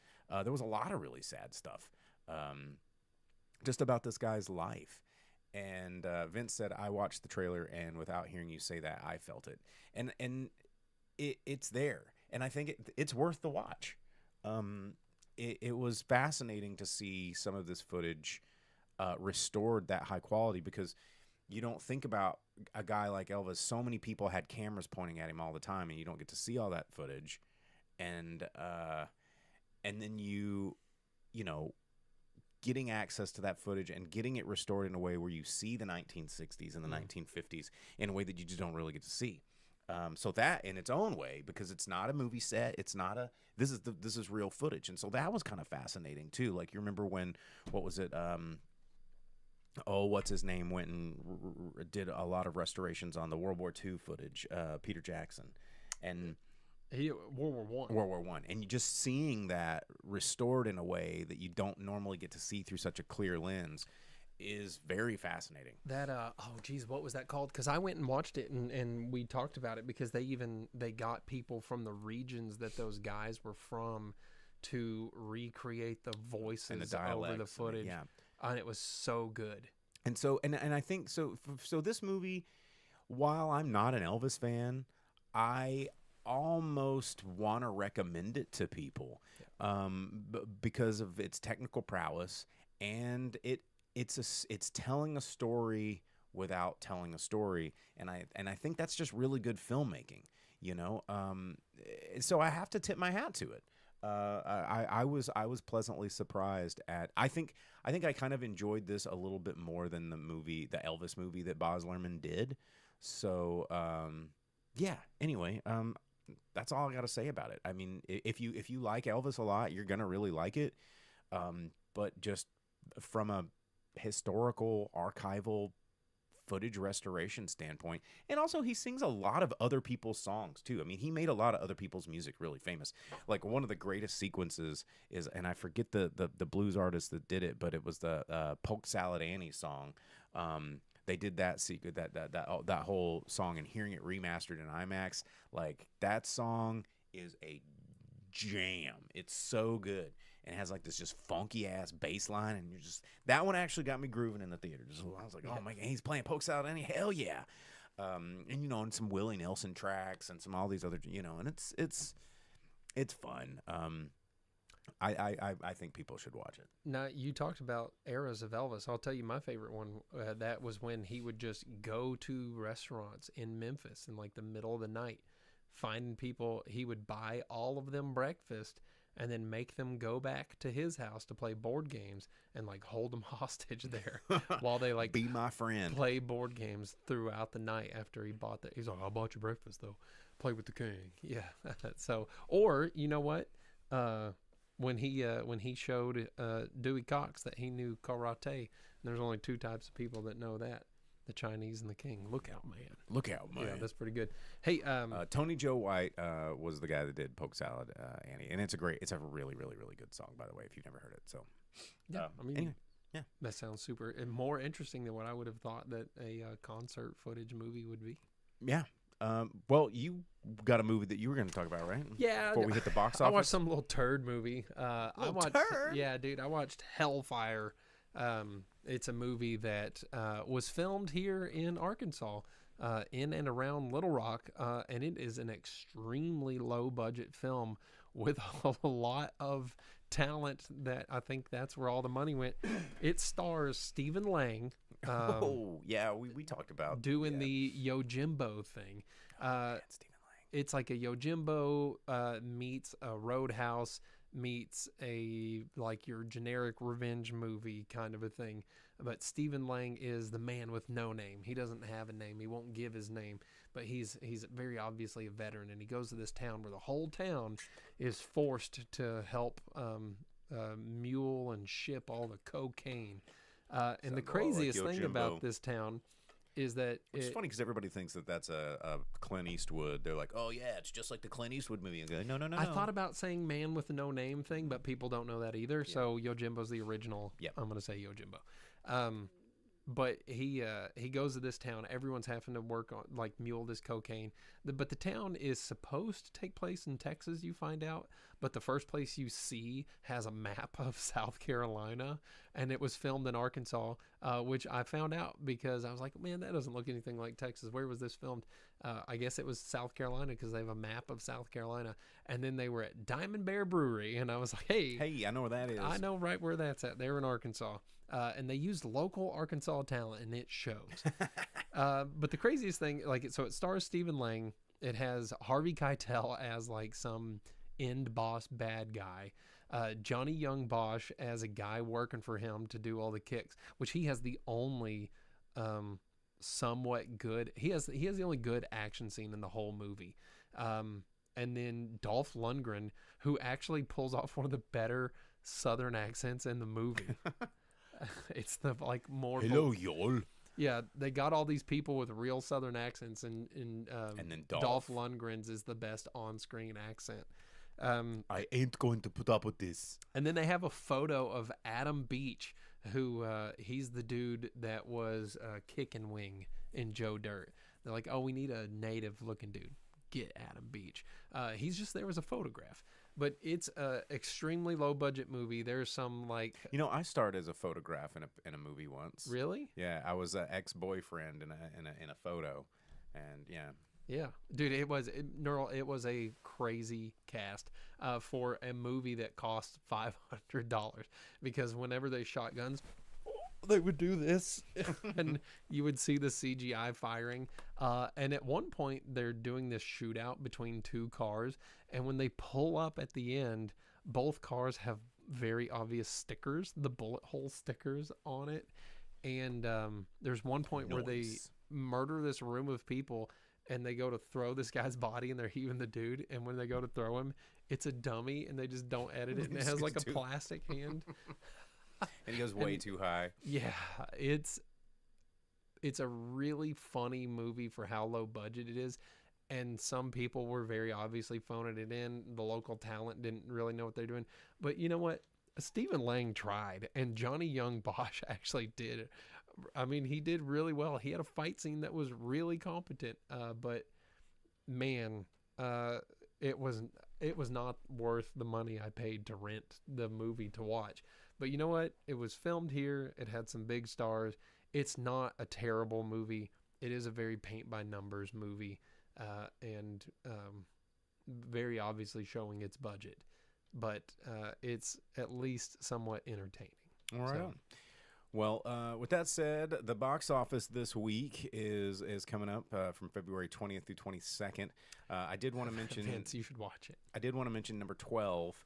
Speaker 5: there was a lot of really sad stuff, just about this guy's life. And Vince said, I watched the trailer, and without hearing you say that, I felt it. And it's there, and I think it's worth the watch. It was fascinating to see some of this footage restored that high quality, because you don't think about a guy like Elvis. So many people had cameras pointing at him all the time, and you don't get to see all that footage. And then you know, getting access to that footage and getting it restored in a way where you see the 1960s and the 1950s in a way that you just don't really get to see. So that in its own way, because it's not a movie set, it's not a, this is real footage. And so that was kind of fascinating too. Like, you remember when, what was it? What's his name went and did a lot of restorations on the World War II footage, Peter Jackson, and
Speaker 6: World
Speaker 5: War One, and you just seeing that restored in a way that you don't normally get to see through such a clear lens is very fascinating.
Speaker 6: That what was that called? Because I went and watched it, and we talked about it, because they got people from the regions that those guys were from to recreate the voices
Speaker 5: and the
Speaker 6: over the footage.
Speaker 5: Yeah.
Speaker 6: And it was so good.
Speaker 5: And so, and I think so. So this movie, while I'm not an Elvis fan, I almost want to recommend it to people, because of its technical prowess, and it's telling a story without telling a story, and I think that's just really good filmmaking, you know. So I have to tip my hat to it. I was pleasantly surprised at. I think I kind of enjoyed this a little bit more than the Elvis movie that Baz Luhrmann did. So yeah. Anyway, that's all I got to say about it. I mean, if you like Elvis a lot, you're gonna really like it. But just from a historical, archival footage restoration standpoint. And also, he sings a lot of other people's songs, too. I mean, he made a lot of other people's music really famous. Like, one of the greatest sequences is, and I forget the blues artist that did it, but it was the Polk Salad Annie song. They did that that whole song, and hearing it remastered in IMAX, like, that song is a jam. It's so good. And it has like this just funky ass bass line, and that one actually got me grooving in the theater. I was like, oh my God, he's playing Polk Salad Annie, hell yeah. And and some Willie Nelson tracks and some all these other, and it's fun. I think people should watch it.
Speaker 6: Now, you talked about eras of Elvis. I'll tell you my favorite one. That was when he would just go to restaurants in Memphis in like the middle of the night, finding people. He would buy all of them breakfast and then make them go back to his house to play board games and like hold them hostage there while they like
Speaker 5: be my friend,
Speaker 6: play board games throughout the night after he bought that. He's like, I bought you breakfast though. Play with the king. Yeah. So, or you know what? When he showed Dewey Cox that he knew karate, and there's only two types of people that know that. The Chinese and the king. Look out, man.
Speaker 5: Look out, man.
Speaker 6: Yeah, that's pretty good. Hey,
Speaker 5: Tony Joe White was the guy that did Polk Salad Annie, and it's a really, really, really good song, by the way, if you've never heard it. So,
Speaker 6: yeah, I mean,
Speaker 5: anyway, yeah,
Speaker 6: that sounds super and more interesting than what I would have thought that a concert footage movie would be.
Speaker 5: Yeah. Well, you got a movie that you were going to talk about, right?
Speaker 6: Yeah.
Speaker 5: Before we hit the box office.
Speaker 6: I watched some little turd movie. I watched.
Speaker 5: Turd?
Speaker 6: Yeah, dude. I watched Hellfire. It's a movie that was filmed here in Arkansas, in and around Little Rock, and it is an extremely low budget film with a lot of talent. That I think that's where all the money went. It stars Stephen Lang.
Speaker 5: Oh yeah, we talked about
Speaker 6: doing the Yojimbo thing.
Speaker 5: Stephen Lang.
Speaker 6: It's like a Yojimbo meets a Roadhouse meets a like your generic revenge movie kind of a thing. But Stephen Lang is the man with no name. He doesn't have a name. He won't give his name, but he's very obviously a veteran, and he goes to this town where the whole town is forced to help mule and ship all the cocaine. And the craziest thing about this town is that
Speaker 5: it's funny because everybody thinks that that's a Clint Eastwood. They're like, oh yeah, it's just like the Clint Eastwood movie. And go, no.
Speaker 6: I thought about saying man with no name thing, but people don't know that either. Yeah. So Yojimbo's the original.
Speaker 5: Yep.
Speaker 6: I'm going to say Yojimbo. But he goes to this town. Everyone's having to work on like mule this cocaine. But the town is supposed to take place in Texas, you find out. But the first place you see has a map of South Carolina, and it was filmed in Arkansas, which I found out because I was like, man, that doesn't look anything like Texas. Where was this filmed? I guess it was South Carolina because they have a map of South Carolina. And then they were at Diamond Bear Brewery, and I was like, hey,
Speaker 5: I know where that is.
Speaker 6: I know right where that's at. They're in Arkansas. And they used local Arkansas talent, and it shows. But the craziest thing, so it stars Stephen Lang. It has Harvey Keitel as like some end boss bad guy. Johnny Young Bosch as a guy working for him to do all the kicks, which he has the only somewhat good. He has the only good action scene in the whole movie. And then Dolph Lundgren, who actually pulls off one of the better Southern accents in the movie. It's the like more
Speaker 5: hello y'all.
Speaker 6: Yeah, they got all these people with real Southern accents, and
Speaker 5: then
Speaker 6: Dolph Lundgren's is the best on-screen accent.
Speaker 5: I ain't going to put up with this.
Speaker 6: And then they have a photo of Adam Beach, who he's the dude that was Kickin' Wing in Joe Dirt. They're like, oh, we need a native-looking dude. Get Adam Beach. He's just there as a photograph. But it's a extremely low budget movie. There's some like
Speaker 5: I starred as a photograph in a movie once.
Speaker 6: Really?
Speaker 5: Yeah, I was an ex-boyfriend in a photo, and
Speaker 6: yeah, dude, it was a crazy cast for a movie that cost $500 because whenever they shot guns, they would do this and you would see the CGI firing. And at one point they're doing this shootout between two cars. And when they pull up at the end, both cars have very obvious stickers, the bullet hole stickers on it. And there's one point where they murder this room of people and they go to throw this guy's body and they're heaving the dude. And when they go to throw him, it's a dummy and they just don't edit it. And it has like a plastic hand.
Speaker 5: And he goes way too high.
Speaker 6: Yeah, it's it's a really funny movie for how low budget it is. And some people were very obviously phoning it in. The local talent didn't really know what they're doing. But you know what? Stephen Lang tried, and Johnny Young Bosch actually did. I mean, he did really well. He had a fight scene that was really competent. But man, it was not worth the money I paid to rent the movie to watch. But you know what? It was filmed here. It had some big stars. It's not a terrible movie. It is a very paint by numbers movie. And very obviously showing its budget, but it's at least somewhat entertaining.
Speaker 5: All right. So, well, with that said, the box office this week is coming up from February 20th through 22nd. I did want to mention
Speaker 6: Vince, you should watch it.
Speaker 5: I did want to mention number 12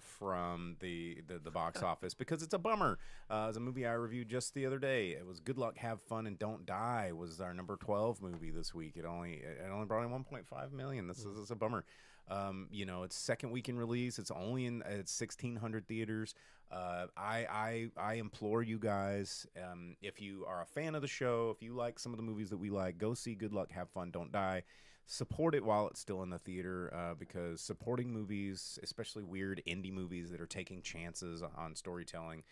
Speaker 5: from the box office because it's a bummer. It's a movie I reviewed just the other day. It was Good Luck, Have Fun, and Don't Die was our number 12 movie this week. It only brought in 1.5 million. This is a bummer. It's second week in release. It's only in 1,600 theaters. I implore you guys, if you are a fan of the show, if you like some of the movies that we like, go see Good Luck, Have Fun, Don't Die. Support it while it's still in the theater, because supporting movies, especially weird indie movies that are taking chances on storytelling,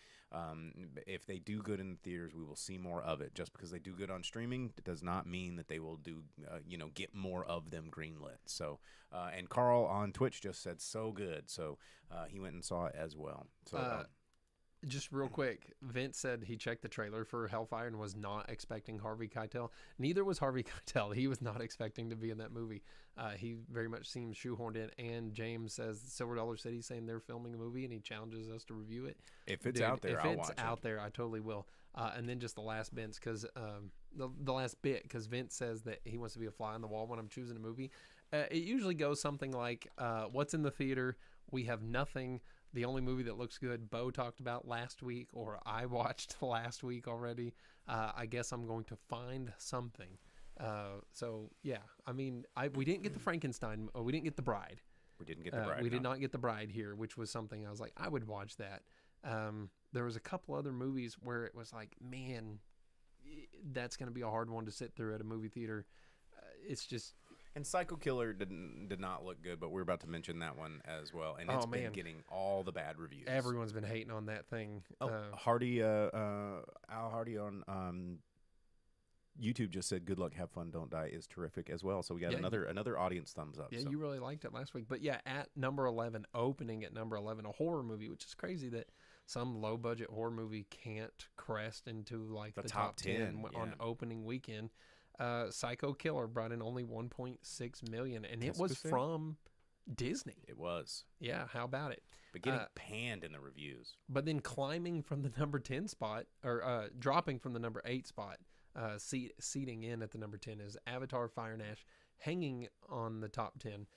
Speaker 5: if they do good in the theaters, we will see more of it. Just because they do good on streaming, it does not mean that they will do, get more of them greenlit. So, and Carl on Twitch just said so good, so he went and saw it as well. So.
Speaker 6: Just real quick, Vince said he checked the trailer for Hellfire and was not expecting Harvey Keitel. Neither was Harvey Keitel. He was not expecting to be in that movie. He very much seems shoehorned in. And James says Silver Dollar City's saying they're filming a movie, and he challenges us to review it.
Speaker 5: If it's out there, I'll watch it.
Speaker 6: If it's out there, I totally will. And then just the last bit, because the last bit, because Vince says that he wants to be a fly on the wall when I'm choosing a movie. It usually goes something like, what's in the theater? We have nothing. The only movie that looks good, Bo talked about last week, or I watched last week already. I guess I'm going to find something. So yeah, I mean, we didn't get the Frankenstein. We didn't get The Bride.
Speaker 5: We didn't get The Bride.
Speaker 6: We did not get The Bride here, which was something I was like, I would watch that. There was a couple other movies where it was like, man, that's going to be a hard one to sit through at a movie theater. It's just.
Speaker 5: And Psycho Killer did not look good, but we're about to mention that one as well. And it's been getting all the bad reviews.
Speaker 6: Everyone's been hating on that thing.
Speaker 5: Al Hardy on YouTube just said, "Good Luck, Have Fun, Don't Die" is terrific as well. So we got another audience thumbs up.
Speaker 6: Yeah,
Speaker 5: so.
Speaker 6: You really liked it last week. But yeah, at number 11, opening at number 11, a horror movie, which is crazy that some low budget horror movie can't crest into like the top 10 on opening weekend. Psycho Killer brought in only 1.6 million, and it was from Disney.
Speaker 5: It was.
Speaker 6: Yeah, how about it?
Speaker 5: But getting panned in the reviews.
Speaker 6: But then climbing from the number 10 spot, or dropping from the number 8 spot, seating in at the number 10 is Avatar Fire and Ash, hanging on the top 10.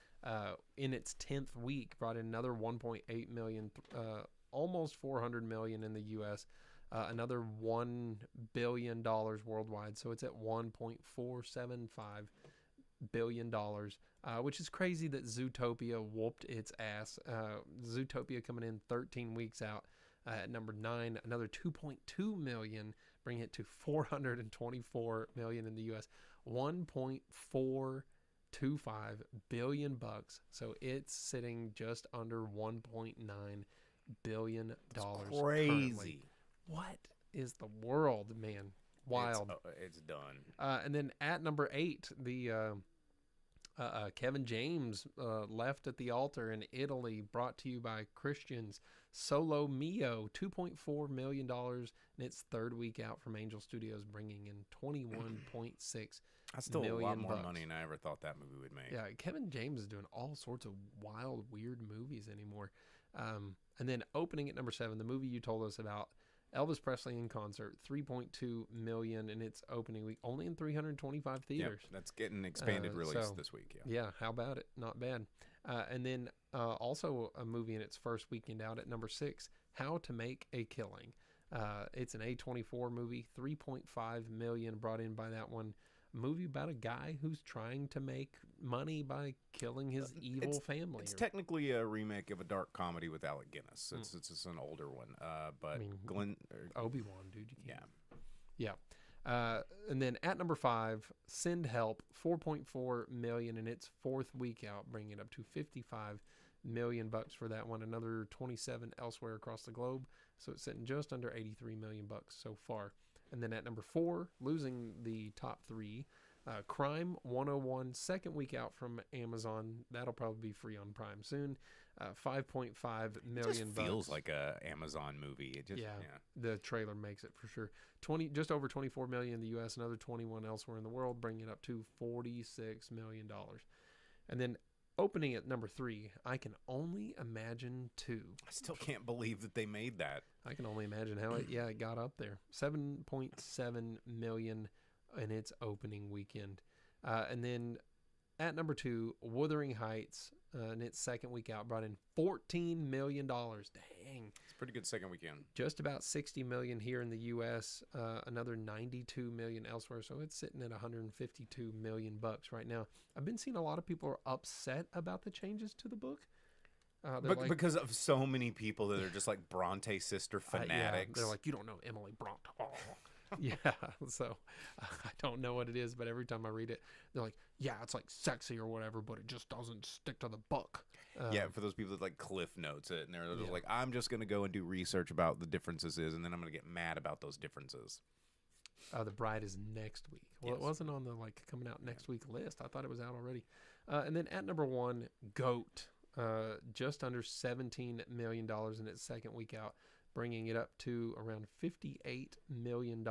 Speaker 6: In its 10th week, brought in another 1.8 million, almost 400 million in the U.S., another $1 billion worldwide. So it's at $1.475 billion, which is crazy that Zootopia whooped its ass. Zootopia coming in 13 weeks out at number 9, another 2.2 million, bringing it to 424 million in the U.S., 1.425 billion bucks. So it's sitting just under $1.9 billion.
Speaker 5: That's crazy.
Speaker 6: Currently. What is the world, man? Wild.
Speaker 5: It's done.
Speaker 6: And then at number 8, the Kevin James left at the altar in Italy, brought to you by Christians. Solo Mio, $2.4 million in its third week out from Angel Studios, bringing in 21.6
Speaker 5: That's still
Speaker 6: million
Speaker 5: a lot more
Speaker 6: bucks.
Speaker 5: money than I ever thought that movie would make.
Speaker 6: Yeah, Kevin James is doing all sorts of wild, weird movies anymore. And then opening at number 7, the movie you told us about, Elvis Presley in concert, 3.2 million in its opening week, only in 325 theaters.
Speaker 5: Yep, that's getting expanded release this week.
Speaker 6: Yeah, how about it? Not bad. And then also a movie in its first weekend out at number 6, How to Make a Killing. It's an A24 movie, 3.5 million brought in by that one. A movie about a guy who's trying to make money by killing his evil family.
Speaker 5: It's technically a remake of a dark comedy with Alec Guinness. It's an older one. But I mean,
Speaker 6: Obi-Wan, dude. You can't.
Speaker 5: Yeah.
Speaker 6: And then at number 5, Send Help, $4.4 million in its 4th week out, bringing it up to $55 million for that one. Another 27 elsewhere across the globe, so it's sitting just under $83 million so far. And then at number 4, losing the top 3, Crime 101, 2nd week out from Amazon. That'll probably be free on Prime soon. $5.5 million.
Speaker 5: It just feels like a Amazon movie. It just,
Speaker 6: the trailer makes it for sure. Just over 24 million in the U.S., another 21 elsewhere in the world, bringing it up to $46 million. And then opening at number 3, I Can Only Imagine 2.
Speaker 5: I still can't believe that they made that.
Speaker 6: I can only imagine how it got up there. 7.7 million in its opening weekend. And then at number 2, Wuthering Heights, in its 2nd week out, brought in $14 million. Dang.
Speaker 5: It's a pretty good 2nd weekend.
Speaker 6: Just about 60 million here in the U.S., another 92 million elsewhere. So it's sitting at 152 million bucks right now. I've been seeing a lot of people are upset about the changes to the book.
Speaker 5: Because of so many people that are just like Bronte sister fanatics.
Speaker 6: They're like, you don't know Emily Bronte. Yeah, so I don't know what it is, but every time I read it, they're like, yeah, it's like sexy or whatever, but it just doesn't stick to the book.
Speaker 5: For those people that like cliff notes it, and they're just like, I'm just going to go and do research about the differences, and then I'm going to get mad about those differences.
Speaker 6: The Bride is next week. Well, It wasn't on the like coming out next week list. I thought it was out already. And then at number 1, Goat, just under $17 million in its 2nd week out, bringing it up to around $58 million.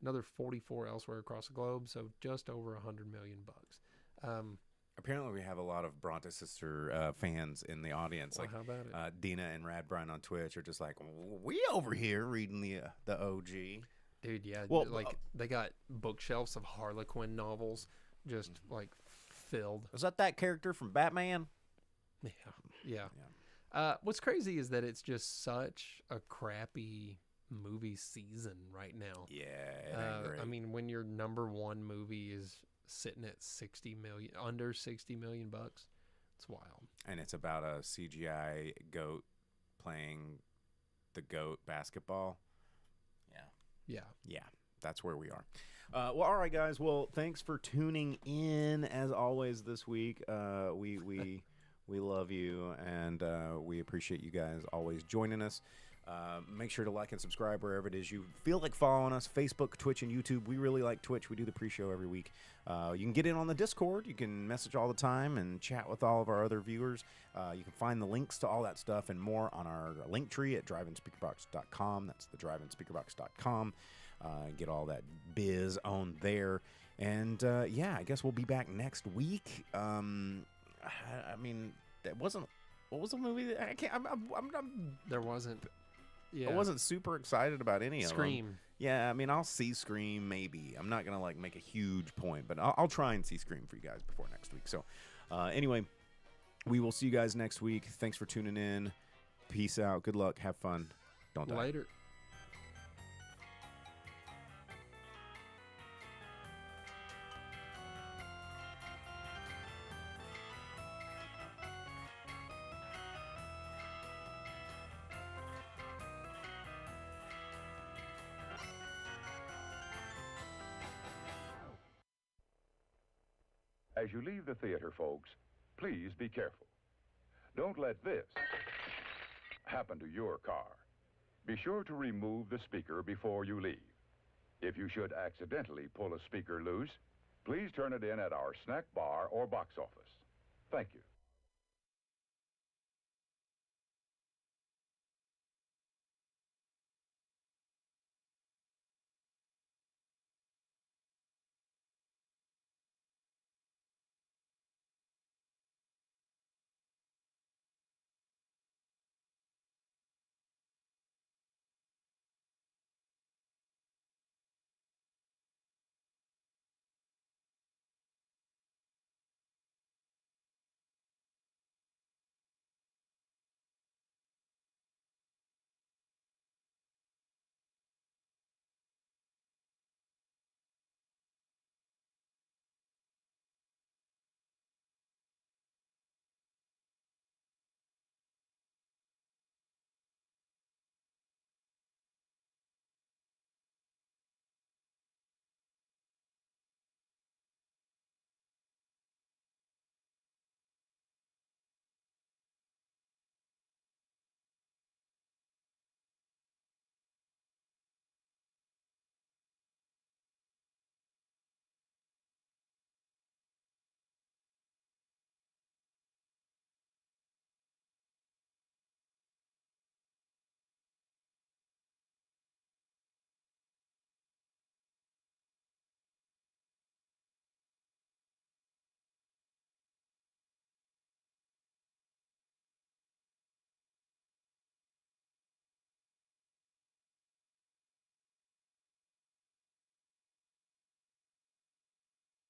Speaker 6: Another 44 elsewhere across the globe, so just over $100 million.
Speaker 5: Apparently, we have a lot of Bronte sister fans in the audience.
Speaker 6: Well,
Speaker 5: like,
Speaker 6: how about it?
Speaker 5: Dina and Rad Brian on Twitch are just like, we over here reading the OG.
Speaker 6: Dude, yeah.
Speaker 5: Well,
Speaker 6: they got bookshelves of Harlequin novels just like filled.
Speaker 5: Was that character from Batman?
Speaker 6: Yeah. What's crazy is that it's just such a crappy movie season right now.
Speaker 5: Yeah, it ain't great.
Speaker 6: I mean, when your number 1 movie is sitting at 60 million, under 60 million bucks, it's wild.
Speaker 5: And it's about a CGI goat playing the goat basketball. Yeah, that's where we are. Well, all right, guys. Well, thanks for tuning in as always this week. We love you, and we appreciate you guys always joining us. Make sure to like and subscribe wherever it is you feel like following us. Facebook, Twitch, and YouTube. We really like Twitch. We do the pre-show every week. You can get in on the Discord. You can message all the time and chat with all of our other viewers. You can find the links to all that stuff and more on our link tree at driveinspeakerbox.com. That's the driveinspeakerbox.com. Get all that biz on there. And, I guess we'll be back next week. I mean, that wasn't. What was the movie? That I can't.
Speaker 6: There wasn't. Yeah.
Speaker 5: I wasn't super excited about any of them.
Speaker 6: Scream.
Speaker 5: Yeah, I mean, I'll see Scream maybe. I'm not gonna like make a huge point, but I'll try and see Scream for you guys before next week. So, anyway, we will see you guys next week. Thanks for tuning in. Peace out. Good luck. Have fun. Don't die.
Speaker 6: Later.
Speaker 2: As you leave the theater, folks, please be careful. Don't let this happen to your car. Be sure to remove the speaker before you leave. If you should accidentally pull a speaker loose, please turn it in at our snack bar or box office. Thank you.